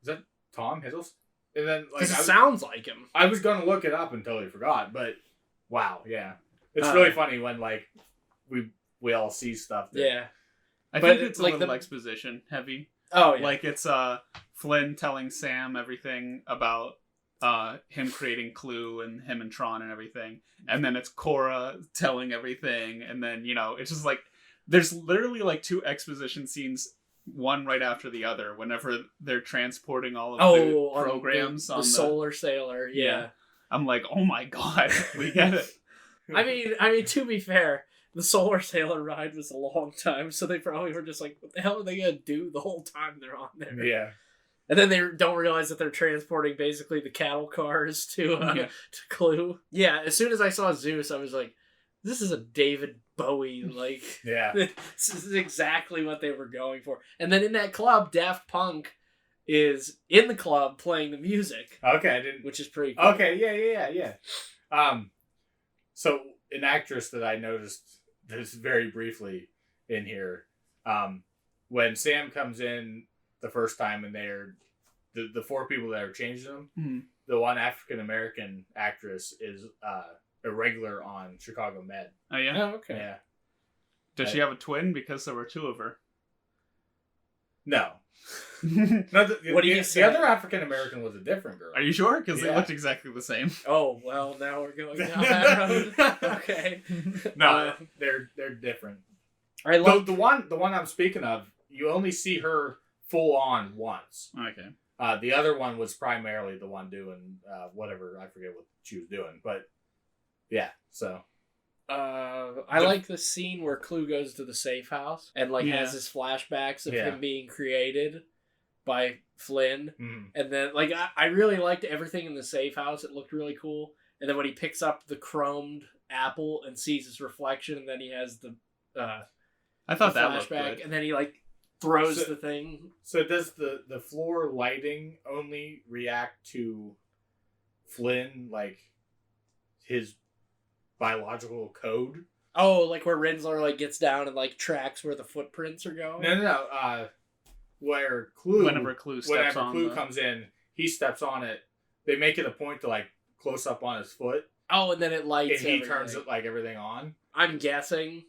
is that Tom Hiddleston? And then like Because it sounds like him. I was gonna look it up and totally forgot, but wow, yeah, it's really funny when like we all see stuff. That, I think it's like a little exposition heavy. Oh yeah, like it's Flynn telling Sam everything about him creating Clue and him and Tron and everything, and then it's Cora telling everything, and then it's just like there's literally like 2 exposition scenes, one right after the other, whenever they're transporting all of the programs on the Solar Sailor. Yeah. I'm like, oh my god, we get it. I mean, to be fair, the Solar Sailor ride was a long time, so they probably were just like, what the hell are they gonna do the whole time they're on there? Yeah. And then they don't realize that they're transporting basically the cattle cars to Clue. Yeah, as soon as I saw Zeus, I was like, this is a David Bowie, like... Yeah. This is exactly what they were going for. And then in that club, Daft Punk is in the club playing the music. Okay, I didn't... Which is pretty cool. Okay, yeah. So, an actress that I noticed this very briefly in here, when Sam comes in the first time and they're the 4 people that are changing them, the one African-American actress is a regular on Chicago Med. Oh, yeah? Oh, okay. Yeah. Does she have a twin? Because there were 2 of her. No. No, What do you say? The other African-American was a different girl. Are you sure? Because they looked exactly the same. Oh, well, now we're going down that road. Okay. No, they're different. I love the one I'm speaking of, you only see her full on once. Okay. The other one was primarily the one doing whatever, I forget what she was doing, but yeah, so. I like the scene where Clue goes to the safe house and has his flashbacks of him being created by Flynn. And then I really liked everything in the safe house. It looked really cool. And then when he picks up the chromed apple and sees his reflection, and then he has the I thought the that flashback, looked good. and then he throws the thing. So does the floor lighting only react to Flynn, his biological code? Oh, where Rinsler gets down and tracks where the footprints are going? No. Where Clue, whenever Clue comes in, he steps on it. They make it a point to close up on his foot. Oh, and then it lights. And he turns it everything on. I'm guessing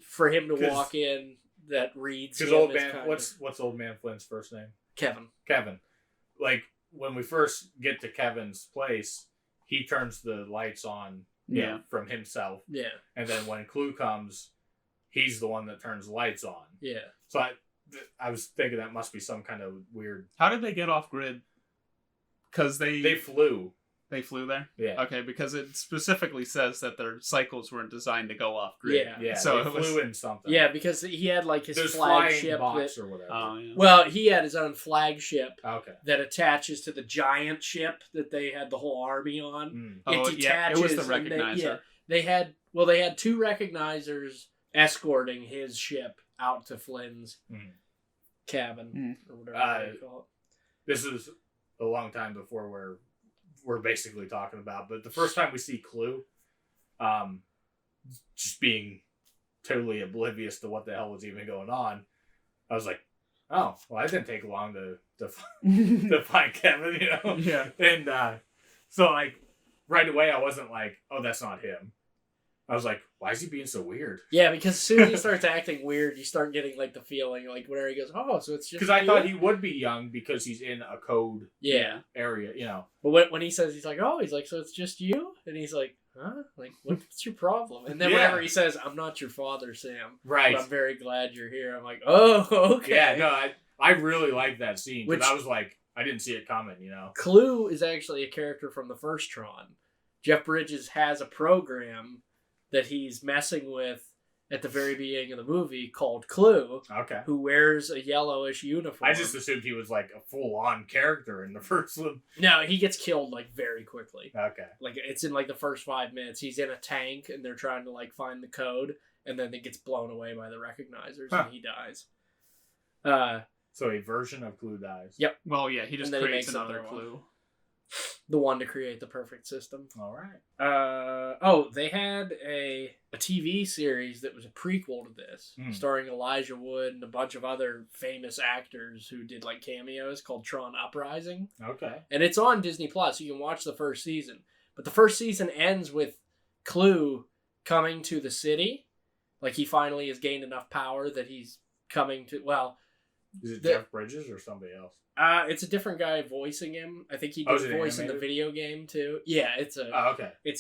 for him to walk in, that reads. Because old man, what's old man Flynn's first name? Kevin. When we first get to Kevin's place, he turns the lights on. Yeah. From himself. Yeah. And then when Clue comes, he's the one that turns the lights on. Yeah. So I was thinking that must be some kind of weird... How did they get off grid? Because they flew. They flew there? Yeah. Okay, because it specifically says that their cycles weren't designed to go off grid. Yeah. So they flew in something. Yeah, because he had his There's flagship box or whatever. Oh, yeah. Well, he had his own flagship. Okay. That attaches to the giant ship that they had the whole army on. Oh, it detaches. It was the recognizer. They had 2 recognizers escorting his ship out to Flynn's cabin or whatever they call it. This is a long time before we're basically talking about, but the first time we see Clue, just being totally oblivious to what the hell was even going on, I was like, oh, well, that didn't take long to find Kevin, Yeah. And so right away I wasn't like, oh, that's not him. I was like, why is he being so weird? Yeah, because as soon as he starts acting weird, you start getting the feeling whenever he goes, oh, so it's just because I thought he would be young because he's in a code area, But when he says, he's like, so it's just you? And he's like, huh? What's your problem? And then whenever he says, I'm not your father, Sam. Right. But I'm very glad you're here. I'm like, oh, okay. Yeah, no, I really liked that scene. Because I was like, I didn't see it coming, Clue is actually a character from the first Tron. Jeff Bridges has a program that he's messing with at the very beginning of the movie called Clue. Okay. Who wears a yellowish uniform. I just assumed he was a full-on character in the first one. No, he gets killed very quickly. Okay. It's in the first 5 minutes. He's in a tank and they're trying to find the code, and then it gets blown away by the recognizers and he dies. So a version of Clue dies. Yep. Well, yeah, he just creates makes another another Clue. The one to create the perfect system. All right. They had a TV series that was a prequel to this, starring Elijah Wood and a bunch of other famous actors who did like cameos, called Tron Uprising. Okay. And it's on Disney Plus. You can watch the first season. But the first season ends with Clue coming to the city. Like, he finally has gained enough power that he's coming to, well... Is it Jeff Bridges or somebody else? It's a different guy voicing him. I think he did voice in the video game too. Yeah, it's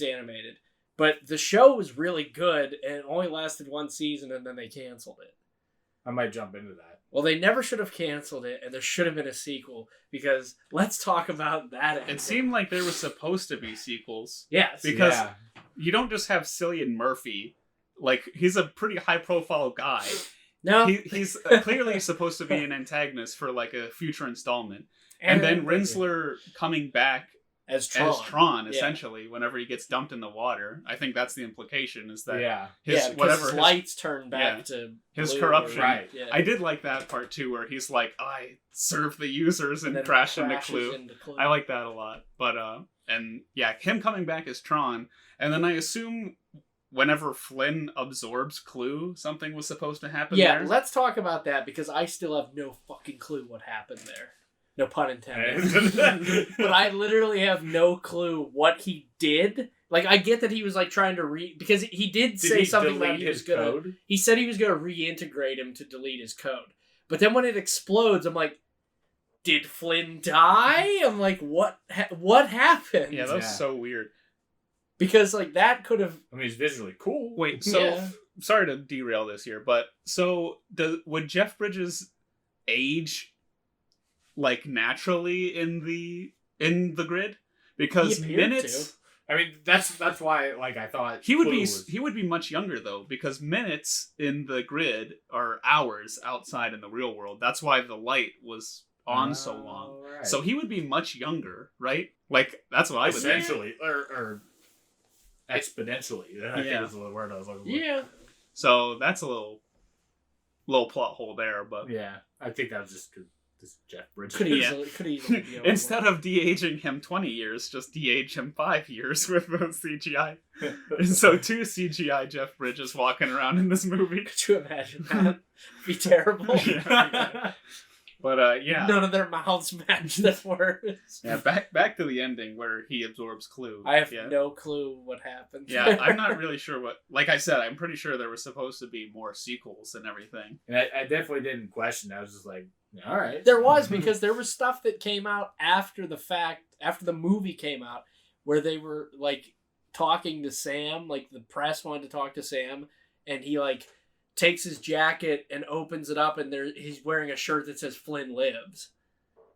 animated. But the show was really good, and it only lasted one season, and then they canceled it. I might jump into that. Well, they never should have canceled it, and there should have been a sequel, because let's talk about that. It seemed like there was supposed to be sequels. Yes. Because you don't just have Cillian Murphy. Like, he's a pretty high-profile guy. No. He's clearly supposed to be an antagonist for, like, a future installment. And then Rinsler coming back as Tron, essentially, whenever he gets dumped in the water. I think that's the implication, is that his lights turn back to his blue, corruption. Right. Yeah. I did like that part, too, where he's like, I serve the users and crash into Clue. I like that a lot. But, him coming back as Tron, and then I assume... Whenever Flynn absorbs Clue, something was supposed to happen there. Let's talk about that, because I still have no fucking clue what happened there. No pun intended. But I literally have no clue what he did. Like, I get that he was, like, trying to because he did say something about his code. He said he was going to reintegrate him to delete his code. But then when it explodes, I'm like, did Flynn die? I'm like, what happened? Yeah, that was so weird. Because, like, that could have... I mean, it's visually cool. Wait, so... Sorry to derail this here, but... So, would Jeff Bridges age, like, naturally in the grid? Because minutes... I mean, that's why, like, I thought... He would be much younger, though, because minutes in the grid are hours outside in the real world. That's why the light was on so long. Right. So he would be much younger, right? Like, that's what I would think. Essentially, or exponentially. I think is the word I was looking for. Yeah. So that's a little plot hole there, but yeah, I think that was just because Jeff Bridges could easily be instead of de-aging him 20 years, just de-age him 5 years with the CGI. And so 2 CGI Jeff Bridges walking around in this movie. Could you imagine that? It'd be terrible. But none of their mouths match the words. Yeah, back to the ending where he absorbs Clue. I have no clue what happened. Yeah, I'm not really sure what. Like I said, I'm pretty sure there was supposed to be more sequels and everything. And I definitely didn't question. I was just like, all right. There was, because there was stuff that came out after the fact, after the movie came out, where they were like talking to Sam. Like, the press wanted to talk to Sam, and he like takes his jacket and opens it up, and he's wearing a shirt that says Flynn lives.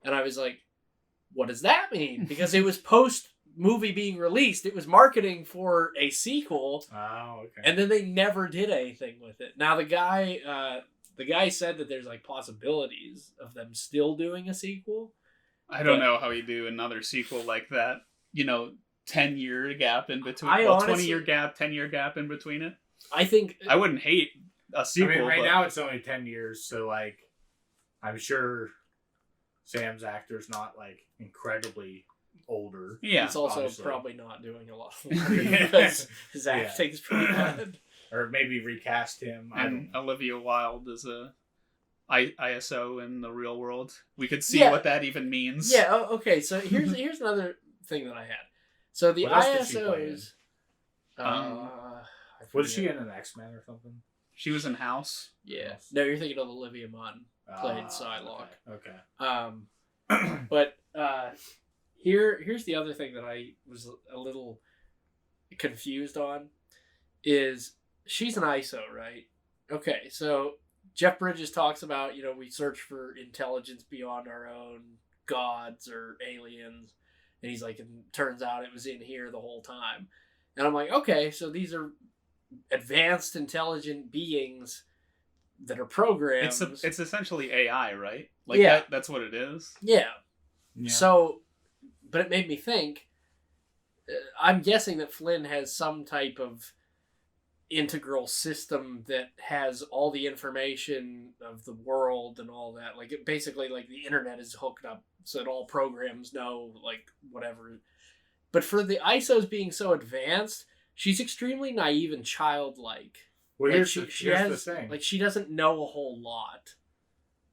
And I was like, what does that mean? Because it was post movie being released. It was marketing for a sequel. Oh, okay. And then they never did anything with it. Now the guy said that there's like possibilities of them still doing a sequel. I don't know how you do another sequel like that. 10-year gap in between. 20-year gap, 10-year gap in between it. I think I wouldn't hate a sequel. I mean, now it's only 10 years, so like, I'm sure Sam's actor's not like incredibly older. Yeah, he's also probably not doing a lot of work because his acting's pretty bad. Or maybe recast him. And Olivia Wilde is a ISO in the real world. We could see what that even means. Yeah. Okay. So here's another thing that I had. So the ISOs. Was she in an X-Men or something? She was in House. Yeah. No, you're thinking of Olivia Munn, played Psylocke. Okay. But here's the other thing that I was a little confused on, is she's an ISO, right? Okay, so Jeff Bridges talks about, we search for intelligence beyond our own gods or aliens, and he's like, and turns out it was in here the whole time. And I'm like, okay, so these are advanced intelligent beings that are programs. It's essentially AI, right? Like that's what it is. Yeah. So, but it made me think, I'm guessing that Flynn has some type of integral system that has all the information of the world and all that. Like, basically, like, the internet is hooked up so that all programs know, like, whatever. But for the ISOs being so advanced, she's extremely naive and childlike. Well, Like, here's the thing. Like, she doesn't know a whole lot.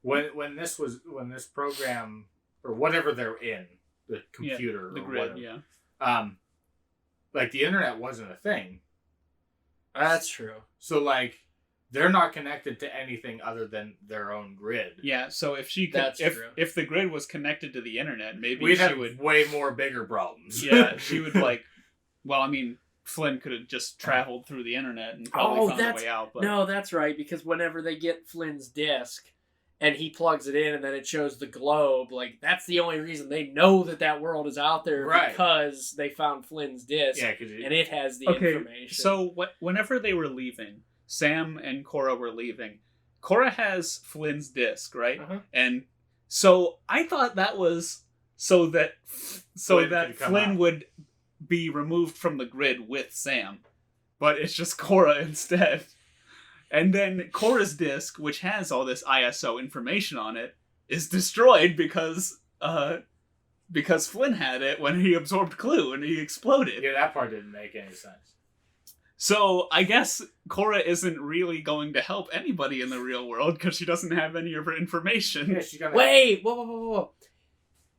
When this program or whatever they're in, the computer, the or grid, whatever, like the internet wasn't a thing. That's true. So like, they're not connected to anything other than their own grid. Yeah, so if she could, if the grid was connected to the internet, maybe we'd she have would way more bigger problems. Yeah, she would like. Well, I mean, Flynn could have just traveled through the internet and probably found a way out. But... No, that's right, because whenever they get Flynn's disc and he plugs it in and then it shows the globe, like, that's the only reason they know that world is out there, right? Because they found Flynn's disc, and it has the information. So whenever they were leaving, Sam and Cora were leaving. Cora has Flynn's disc, right? Uh-huh. And so I thought that was so that Flynn would be removed from the grid with Sam, but it's just Cora instead. And then Cora's disc, which has all this ISO information on it, is destroyed because Flynn had it when he absorbed Clue and he exploded. Yeah, that part didn't make any sense. So I guess Cora isn't really going to help anybody in the real world because she doesn't have any of her information. Yeah, Wait, whoa.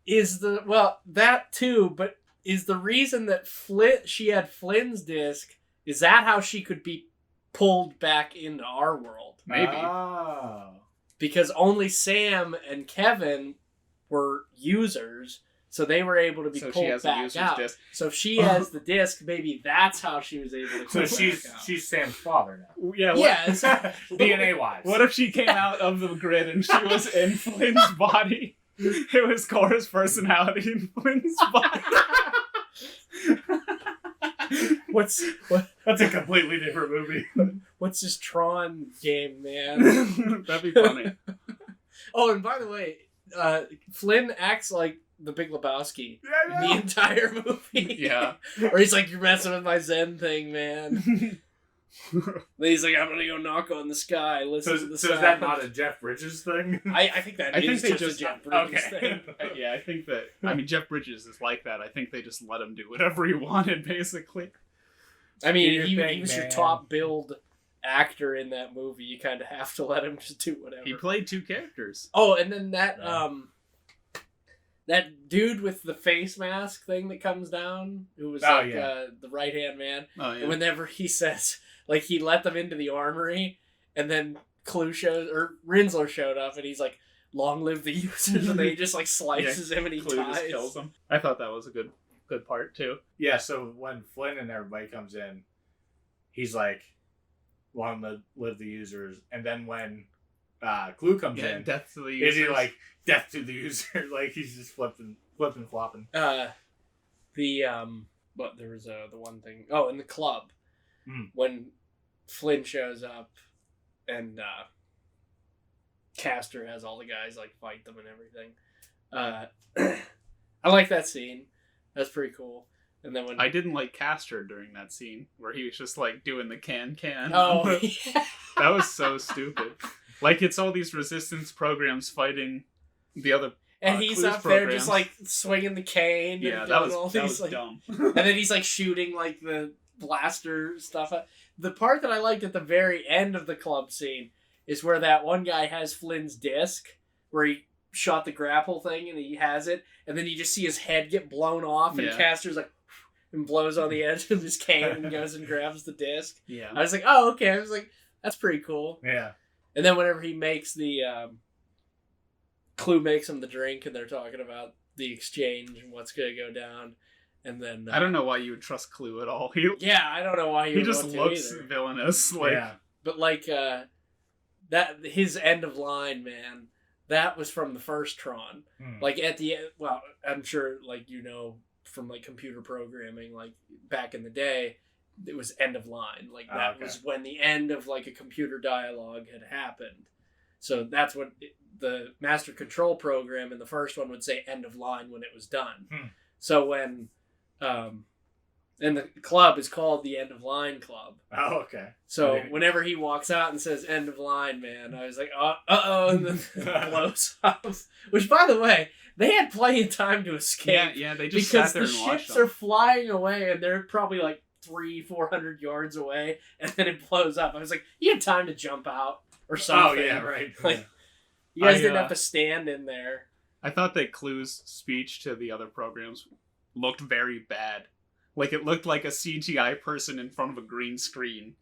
That too, but is the reason that she had Flynn's disc, is that how she could be pulled back into our world? Maybe. Oh. Because only Sam and Kevin were users, so they were able to be pulled back out. Disc. So if she has the disc, maybe that's how she was able to come back out. She's Sam's father now. Yeah. DNA-wise. What if she came out of the grid and she was in Flynn's body? It was Cora's personality in Flynn's body. That's a completely different movie. What's this Tron game, man? That'd be funny. Oh, and by the way, Flynn acts like the Big Lebowski the entire movie. Yeah. Or he's like, you're messing with my Zen thing, man. Then he's like, I'm gonna go knock on the sky. Listen to the sound. So is that not a Jeff Bridges thing? I think that is just a Jeff Bridges thing. Yeah, I think that... I mean, Jeff Bridges is like that. I think they just let him do whatever he wanted, basically. I mean, he was your top billed actor in that movie. You kind of have to let him just do whatever. He played two characters. Oh, and then that dude with the face mask thing that comes down, who was the right-hand man. Oh, yeah. And whenever he says, like, he let them into the armory, and then Rinsler showed up, and he's like, long live the users, and then he just, like, slices him and he just kills him. I thought that was a good part, too. Yeah, so when Flynn and everybody comes in, he's like, long live the users. And then when Clue comes in, death to the users. Is he like, death to the user? Like, he's just flipping, flopping. There was the one thing. Oh, in the club. When Flynn shows up and Castor has all the guys, like, fight them and everything. I like that scene. That's pretty cool. And then when I didn't like Castor during that scene where he was just like doing the can. Oh, yeah. That was so stupid. Like, it's all these resistance programs fighting the other. And he's up there just like swinging the cane. Yeah, and that was like, dumb. And then he's like shooting like the blaster stuff. The part that I liked at the very end of the club scene is where that one guy has Flynn's disc, where he shot the grapple thing and he has it, and then you just see his head get blown off, and Castor's like, and blows on the edge of his cane and goes and grabs the disc. Yeah. I was like, oh, okay. I was like, that's pretty cool. Yeah. And then whenever he makes the Clue makes him the drink, and they're talking about the exchange and what's going to go down, and then I don't know why you would trust Clue at all. I don't know why he just looks villainous. Like, but like that his end of line, man. That was from the first Tron. Like at the end, well, I'm sure like from like computer programming, like back in the day, it was end of line. Like that was when the end of like a computer dialogue had happened. So that's what the master control program in the first one would say, end of line, when it was done. So when and the club is called the End of Line Club. Oh, okay. So whenever he walks out and says "End of Line, man," I was like, "Uh oh," and then it blows up. Which, by the way, they had plenty of time to escape. Yeah, they just because sat there the and watched ships them. are flying away and they're probably like 300-400 yards away, and then it blows up. I was like, you had time to jump out or something. Oh yeah, right. Like, you guys didn't have to stand in there. I thought that Clue's speech to the other programs looked very bad. Like, it looked like a CGI person in front of a green screen,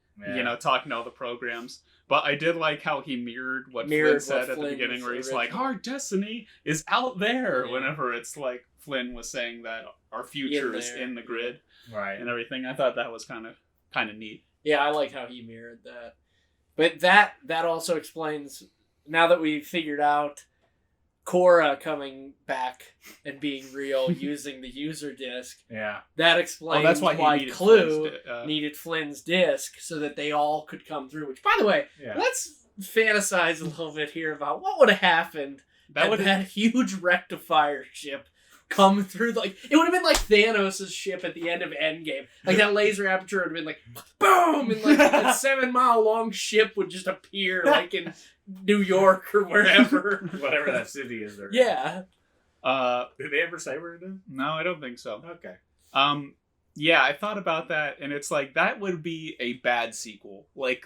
talking to all the programs. But I did like how he mirrored what Flynn said at the beginning, where he's like, our destiny is out there, whenever it's like Flynn was saying that our future is in the grid. Right. And everything. I thought that was kind of neat. Yeah, I like how he mirrored that. But that also explains, now that we've figured out Cora coming back and being real using the user disc. Yeah. That explains that's why Clue needed Flynn's disc so that they all could come through. Which, by the way, let's fantasize a little bit here about what would have happened that huge rectifier ship come through. Like, it would have been like Thanos' ship at the end of Endgame. Like, that laser aperture would have been like, boom! And like a 7-mile long ship would just appear like in New York or wherever. Whatever that city is there. Yeah. Did they ever say where it is? No, I don't think so. Okay. Yeah, I thought about that, and it's like, that would be a bad sequel. Like,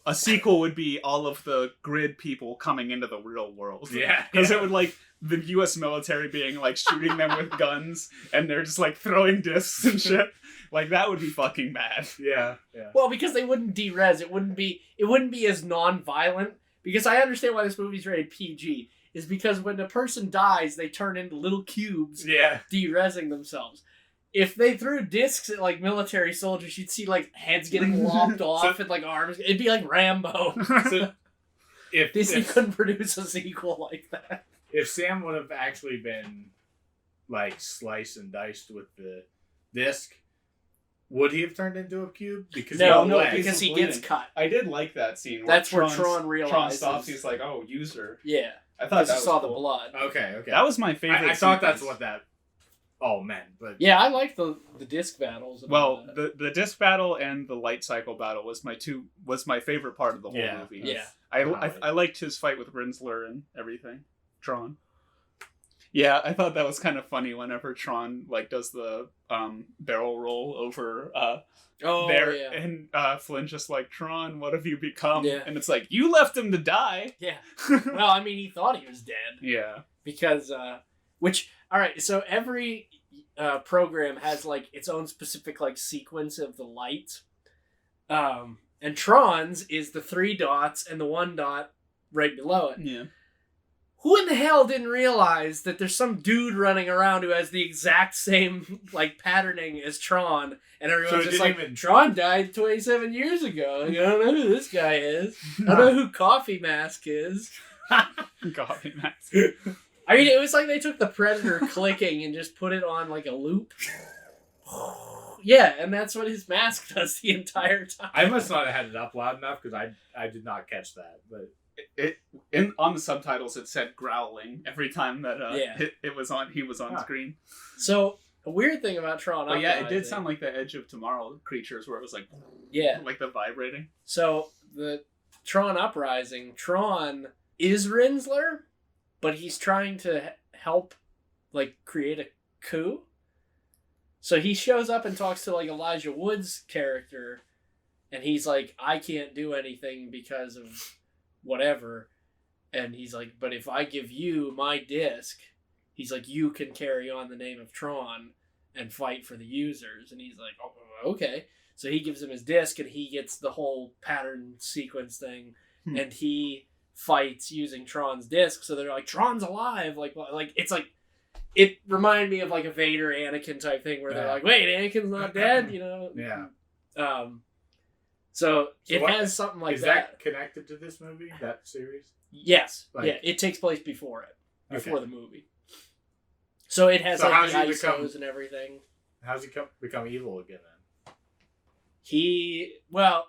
a sequel would be all of the grid people coming into the real world. Yeah. Because it would, like, the U.S. military being, like, shooting them with guns, and they're just, like, throwing discs and shit. Like, that would be fucking bad. Yeah. Well, because they wouldn't de-res. It wouldn't be as non-violent. Because I understand why this movie's rated PG. Is because when a person dies, they turn into little cubes. Yeah. De-resing themselves. If they threw discs at, like, military soldiers, you'd see, like, heads getting lopped off and, like, arms. It'd be like Rambo. So if Disney couldn't produce a sequel like that. If Sam would have actually been, like, sliced and diced with the disc, would he have turned into a cube? Because because he gets cut. I did like that scene. That's where Tron realizes. Tron stops. He's like, "Oh, user." Yeah, I thought that saw cool. the blood. Okay. That was my favorite. I thought that's what that all meant, but yeah, I liked the disc battles. Well, the disc battle and the light cycle battle was my favorite part of the whole movie. Yeah, I liked his fight with Rinsler and everything. Tron. Yeah, I thought that was kind of funny whenever Tron like does the barrel roll over and Flynn just like, Tron, what have you become? Yeah. And it's like, you left him to die. Yeah. Well, I mean, he thought he was dead. Yeah. Because alright, so every program has like its own specific like sequence of the light. And Tron's is the 3 dots and the 1 dot right below it. Yeah. Who in the hell didn't realize that there's some dude running around who has the exact same like patterning as Tron, and everyone's just like, Tron died 27 years ago. Like, I don't know who this guy is. I don't know who Coffee Mask is. Coffee Mask. I mean, it was like they took the Predator clicking and just put it on like a loop. Yeah, and that's what his mask does the entire time. I must not have had it up loud enough because I did not catch that, but. On the subtitles it said growling every time that he was on screen. So a weird thing about Tron Uprising. But yeah, it did sound like the Edge of Tomorrow creatures where it was like like the vibrating. So the Tron Uprising, Tron is Rinsler, but he's trying to help like create a coup. So he shows up and talks to like Elijah Wood's character, and he's like, I can't do anything because of whatever, and he's like, but if I give you my disc, he's like, you can carry on the name of Tron and fight for the users. And he's like, oh, okay. So he gives him his disc, and he gets the whole pattern sequence thing, and he fights using Tron's disc. So they're like, Tron's alive. Like it's like, it reminded me of like a Vader Anakin type thing where they're like, wait, Anakin's not dead, you know? Yeah. So it has something like that. Is that connected to this movie, that series? Yes. Yeah, it takes place before it. Before the movie. So it has like the ISOs and everything. How's he become evil again then? Or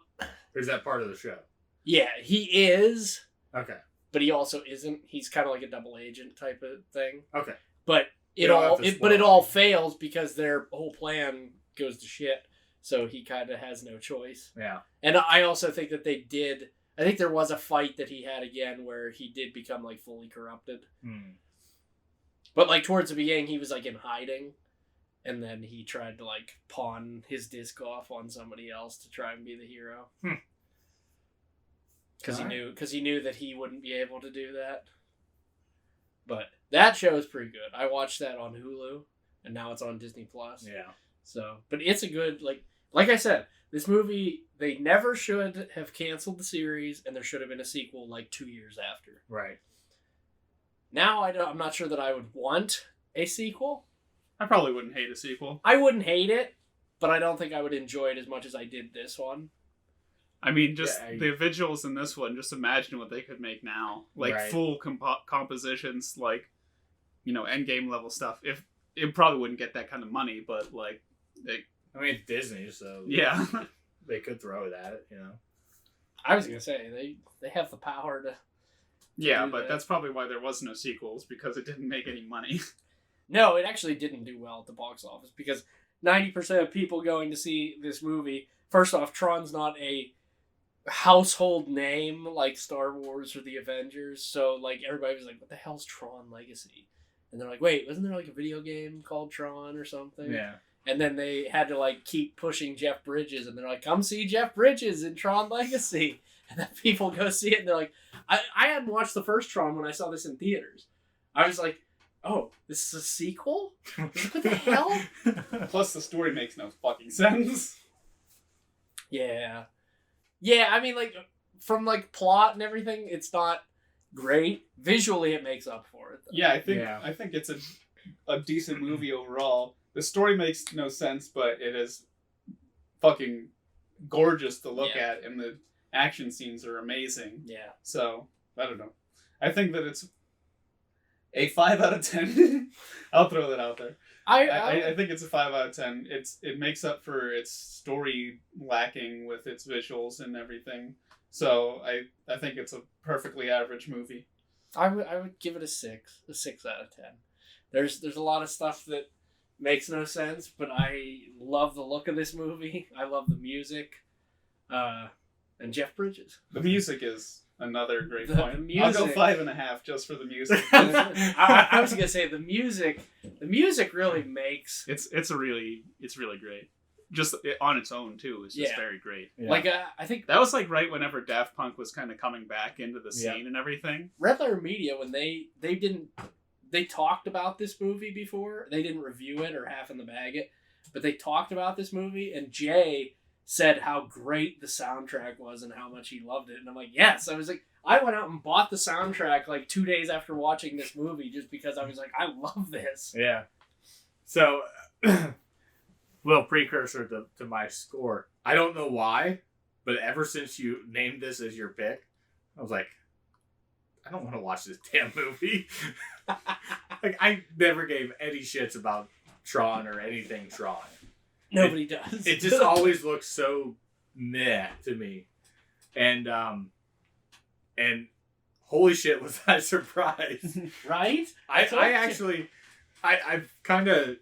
is that part of the show? Yeah, he is. Okay. But he also isn't. He's kind of like a double agent type of thing. Okay. But it all fails because their whole plan goes to shit. So he kind of has no choice. Yeah. And I also think that I think there was a fight that he had again where he did become like fully corrupted. But like towards the beginning, he was like in hiding, and then he tried to like pawn his disc off on somebody else to try and be the hero. Because he knew that he wouldn't be able to do that. But that show is pretty good. I watched that on Hulu, and now it's on Disney Plus. Yeah. So, but it's a good like I said, this movie, they never should have canceled the series, and there should have been a sequel like 2 years after. Right. Now I'm not sure that I would want a sequel. I probably wouldn't hate a sequel. I wouldn't hate it, but I don't think I would enjoy it as much as I did this one. I mean, just the visuals in this one, just imagine what they could make now. Like, full compositions, like, endgame level stuff. If it probably wouldn't get that kind of money, but, like, I mean, it's Disney, so... Yeah. They could throw it at it, I was going to say, they have the power to... Yeah, but that's probably why there was no sequels, because it didn't make any money. No, it actually didn't do well at the box office, because 90% of people going to see this movie... First off, Tron's not a household name like Star Wars or the Avengers, so like everybody was like, what the hell's Tron Legacy? And they're like, wait, wasn't there like a video game called Tron or something? Yeah. And then they had to like keep pushing Jeff Bridges, and they're like, come see Jeff Bridges in Tron Legacy. And then people go see it, and they're like, I hadn't watched the first Tron when I saw this in theaters. I was like, oh, this is a sequel? What the hell? Plus the story makes no fucking sense. Yeah. Yeah, I mean, like, from, like, plot and everything, it's not great. Visually, it makes up for it, though. Yeah, I think it's a decent movie overall. The story makes no sense, but it is fucking gorgeous to look at, and the action scenes are amazing. Yeah. So, I don't know. I think that it's a 5 out of 10. I'll throw that out there. I think it's a 5 out of 10. It makes up for its story lacking with its visuals and everything. So I think it's a perfectly average movie. I would give it a 6 out of 10. There's a lot of stuff that makes no sense, but I love the look of this movie. I love the music, and Jeff Bridges. The music is another great The point. music. I'll go 5.5 just for the music. I was gonna say the music really makes it's really great. Just on its own too is just very great. Yeah. Like I think that was like right whenever Daft Punk was kind of coming back into the scene and everything. Red Letter Media, when they talked about this movie before, they didn't review it or half in the bag it, but they talked about this movie, and Jay said how great the soundtrack was and how much he loved it. And I'm like, yes. I was like, I went out and bought the soundtrack like 2 days after watching this movie just because I was like, I love this. Yeah. So, little precursor to my score. I don't know why, but ever since you named this as your pick, I was like, I don't want to watch this damn movie. Like, I never gave any shits about Tron or anything Tron. Nobody does. It just always looks so meh to me. And holy shit, was I surprised. Right? I've kind of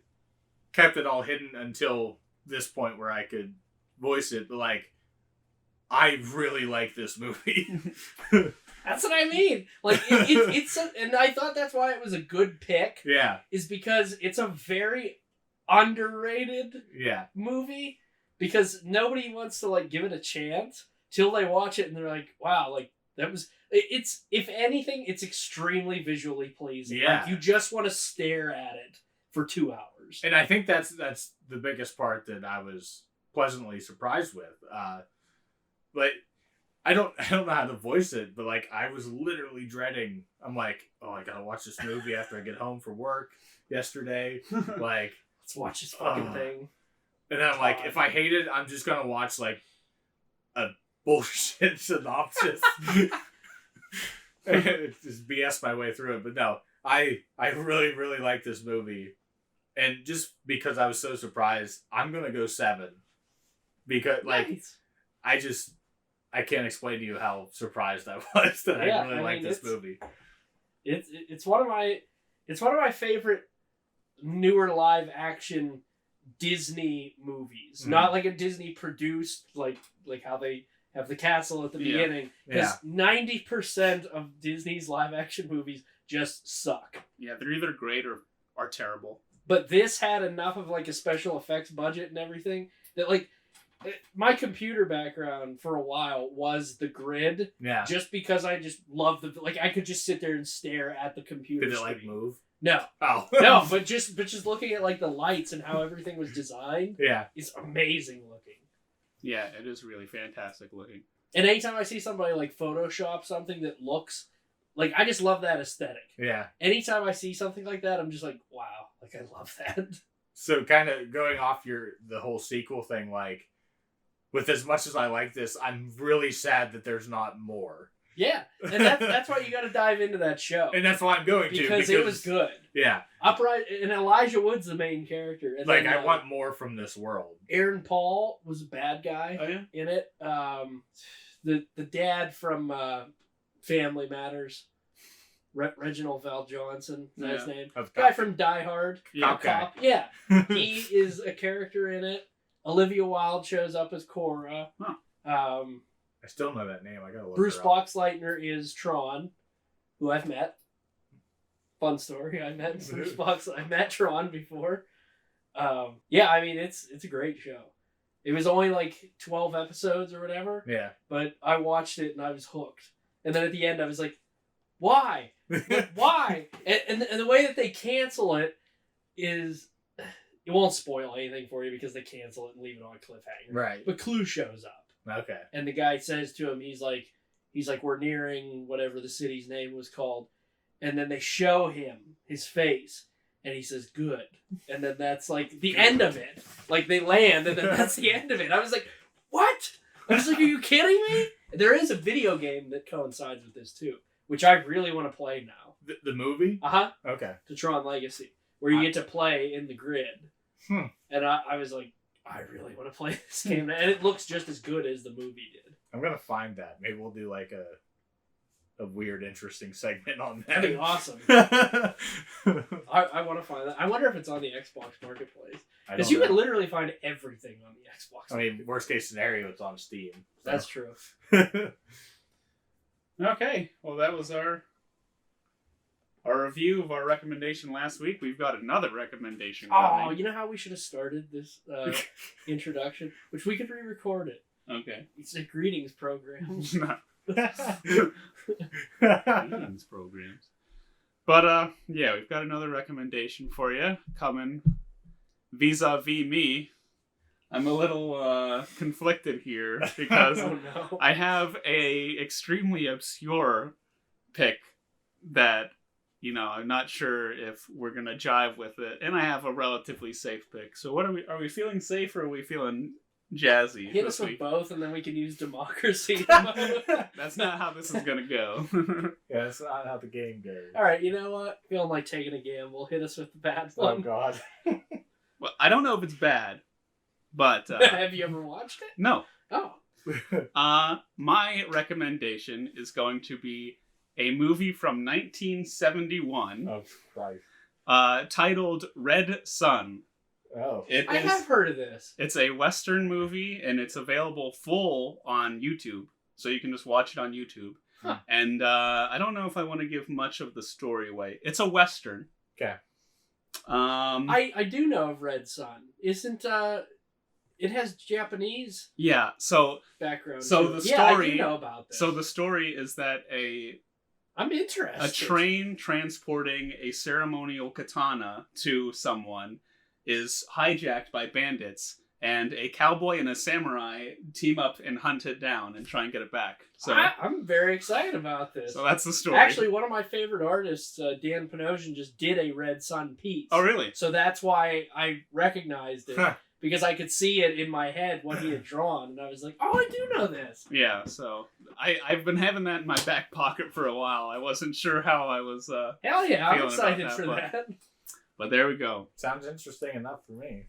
kept it all hidden until this point where I could voice it, but like, I really like this movie. That's what I mean. Like, it's and I thought that's why it was a good pick. Yeah. Is because it's a very underrated movie, because nobody wants to like give it a chance till they watch it and they're like, wow, like that was it's, if anything, it's extremely visually pleasing. Like, you just want to stare at it for 2 hours. And I think that's the biggest part that I was pleasantly surprised with. But I don't know how to voice it, but like, I was literally dreading. I'm like, oh, I gotta watch this movie after I get home from work yesterday. Like, let's watch this fucking thing. And then I'm like, if I hate it, I'm just gonna watch like a bullshit synopsis. Just BS my way through it. But no, I really, really like this movie. And just because I was so surprised, I'm gonna go 7. Because like, I can't explain to you how surprised I was that I really like this movie. It's one of my favorite newer live action Disney movies. Mm. Not like a Disney produced like how they have the castle at the Yeah. beginning. Because 90% of Disney's live-action movies just suck. Yeah, they're either great or are terrible. But this had enough of like a special effects budget and everything that like my computer background for a while was the grid. Yeah. Just because I just love like I could just sit there and stare at the computer. Did it like move? No. Oh. No, but just looking at like the lights and how everything was designed. Yeah. It's amazing looking. Yeah, it is really fantastic looking. And anytime I see somebody like Photoshop something that looks like, I just love that aesthetic. Yeah. Anytime I see something like that, I'm just like, wow, like I love that. So kind of going off the whole sequel thing, like, with as much as I like this, I'm really sad that there's not more. Yeah, and that's why you got to dive into that show. And that's why I'm going to. Because it was good. Yeah. Uprising, and Elijah Wood's the main character. And like, then, I want more from this world. Aaron Paul was a bad guy Oh, yeah? in it. The dad from Family Matters, Reginald Val Johnson, is that his name? Guy from Die Hard. Yeah, Cop. Yeah. He is a character in it. Olivia Wilde shows up as Cora. Huh. I still know that name. I gotta look Bruce her up. Boxleitner is Tron, who I've met. Fun story. I met Bruce I met Tron before. Yeah, I mean it's a great show. It was only like 12 episodes or whatever. Yeah. But I watched it and I was hooked. And then at the end I was like, why? Like, why? And the way that they cancel it is, it won't spoil anything for you because they cancel it and leave it on a cliffhanger. Right. But Clue shows up. Okay. And the guy says to him, he's like, we're nearing whatever the city's name was called. And then they show him his face. And he says, good. And then that's like the end of it. Like they land and then that's the end of it. I was like, what? I was like, are you kidding me? There is a video game that coincides with this too, which I really want to play now. The movie? Uh-huh. Okay. The Tron Legacy, where you get to play in the grid. And I was like, I really want to play this game. And it looks just as good as the movie did. I'm gonna find that. Maybe we'll do like a weird, interesting segment on that. That'd be awesome. I want to find that. I wonder if it's on the Xbox Marketplace. Because you can literally find everything on the Xbox. I mean, worst case scenario, it's on Steam. So. That's true. Okay, well that was our review of our recommendation last week. We've got another recommendation coming. Oh, you know how we should have started this introduction? Which we could re-record it. Okay. It's a greetings program. Greetings programs. But, yeah, we've got another recommendation for you coming vis-a-vis me. I'm a little conflicted here because Oh, no. I have a extremely obscure pick that, you know, I'm not sure if we're going to jive with it. And I have a relatively safe pick. So what are we feeling safe or are we feeling jazzy Hit this us with week? both and then we can use democracy. That's not how this is going to go. Yeah, that's not how the game goes. Alright, you know what? Feeling like taking a gamble. Hit us with the bad Oh, one. God. Well, I don't know if it's bad, but... Have you ever watched it? No. Oh. My recommendation is going to be a movie from 1971 Oh, Christ. titled Red Sun. Oh. I have heard of this. It's a Western movie, and it's available full on YouTube. So you can just watch it on YouTube. Huh. And I don't know if I want to give much of the story away. It's a Western. Okay. I do know of Red Sun. Isn't it has Japanese Yeah, so background? So too. the Yeah, I story- do know about this. so the story is that I'm interested. a train transporting a ceremonial katana to someone is hijacked by bandits, and a cowboy and a samurai team up and hunt it down and try and get it back. So, I'm very excited about this. so that's the story. Actually, one of my favorite artists, Dan Panosian, just did a Red Sun piece. Oh, really? So that's why I recognized it. Huh. Because I could see it in my head what he had drawn, and I was like, "Oh, I do know this." Yeah. So I've been having that in my back pocket for a while. I wasn't sure how I was. Hell yeah, I'm Feeling excited about that, for but- that. But there we go. Sounds interesting enough for me.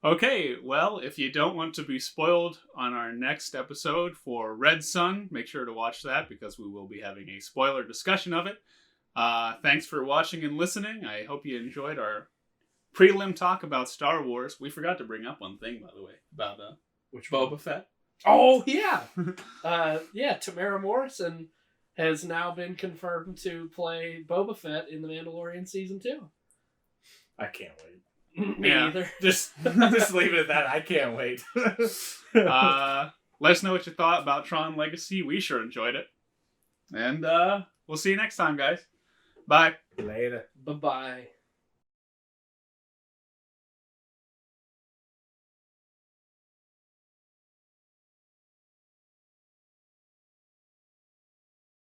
Okay, well, if you don't want to be spoiled on our next episode for Red Sun, make sure to watch that because we will be having a spoiler discussion of it. Thanks for watching and listening. I hope you enjoyed our prelim talk about Star Wars. We forgot to bring up one thing, by the way, about Which Boba Fett. Oh yeah, Tamara Morrison has now been confirmed to play Boba Fett in The Mandalorian season 2. I can't wait. Me either. Just leave it at that. I can't wait. Let us know what you thought about Tron Legacy. We sure enjoyed it. And we'll see you next time, guys. Bye. Later. Bye-bye.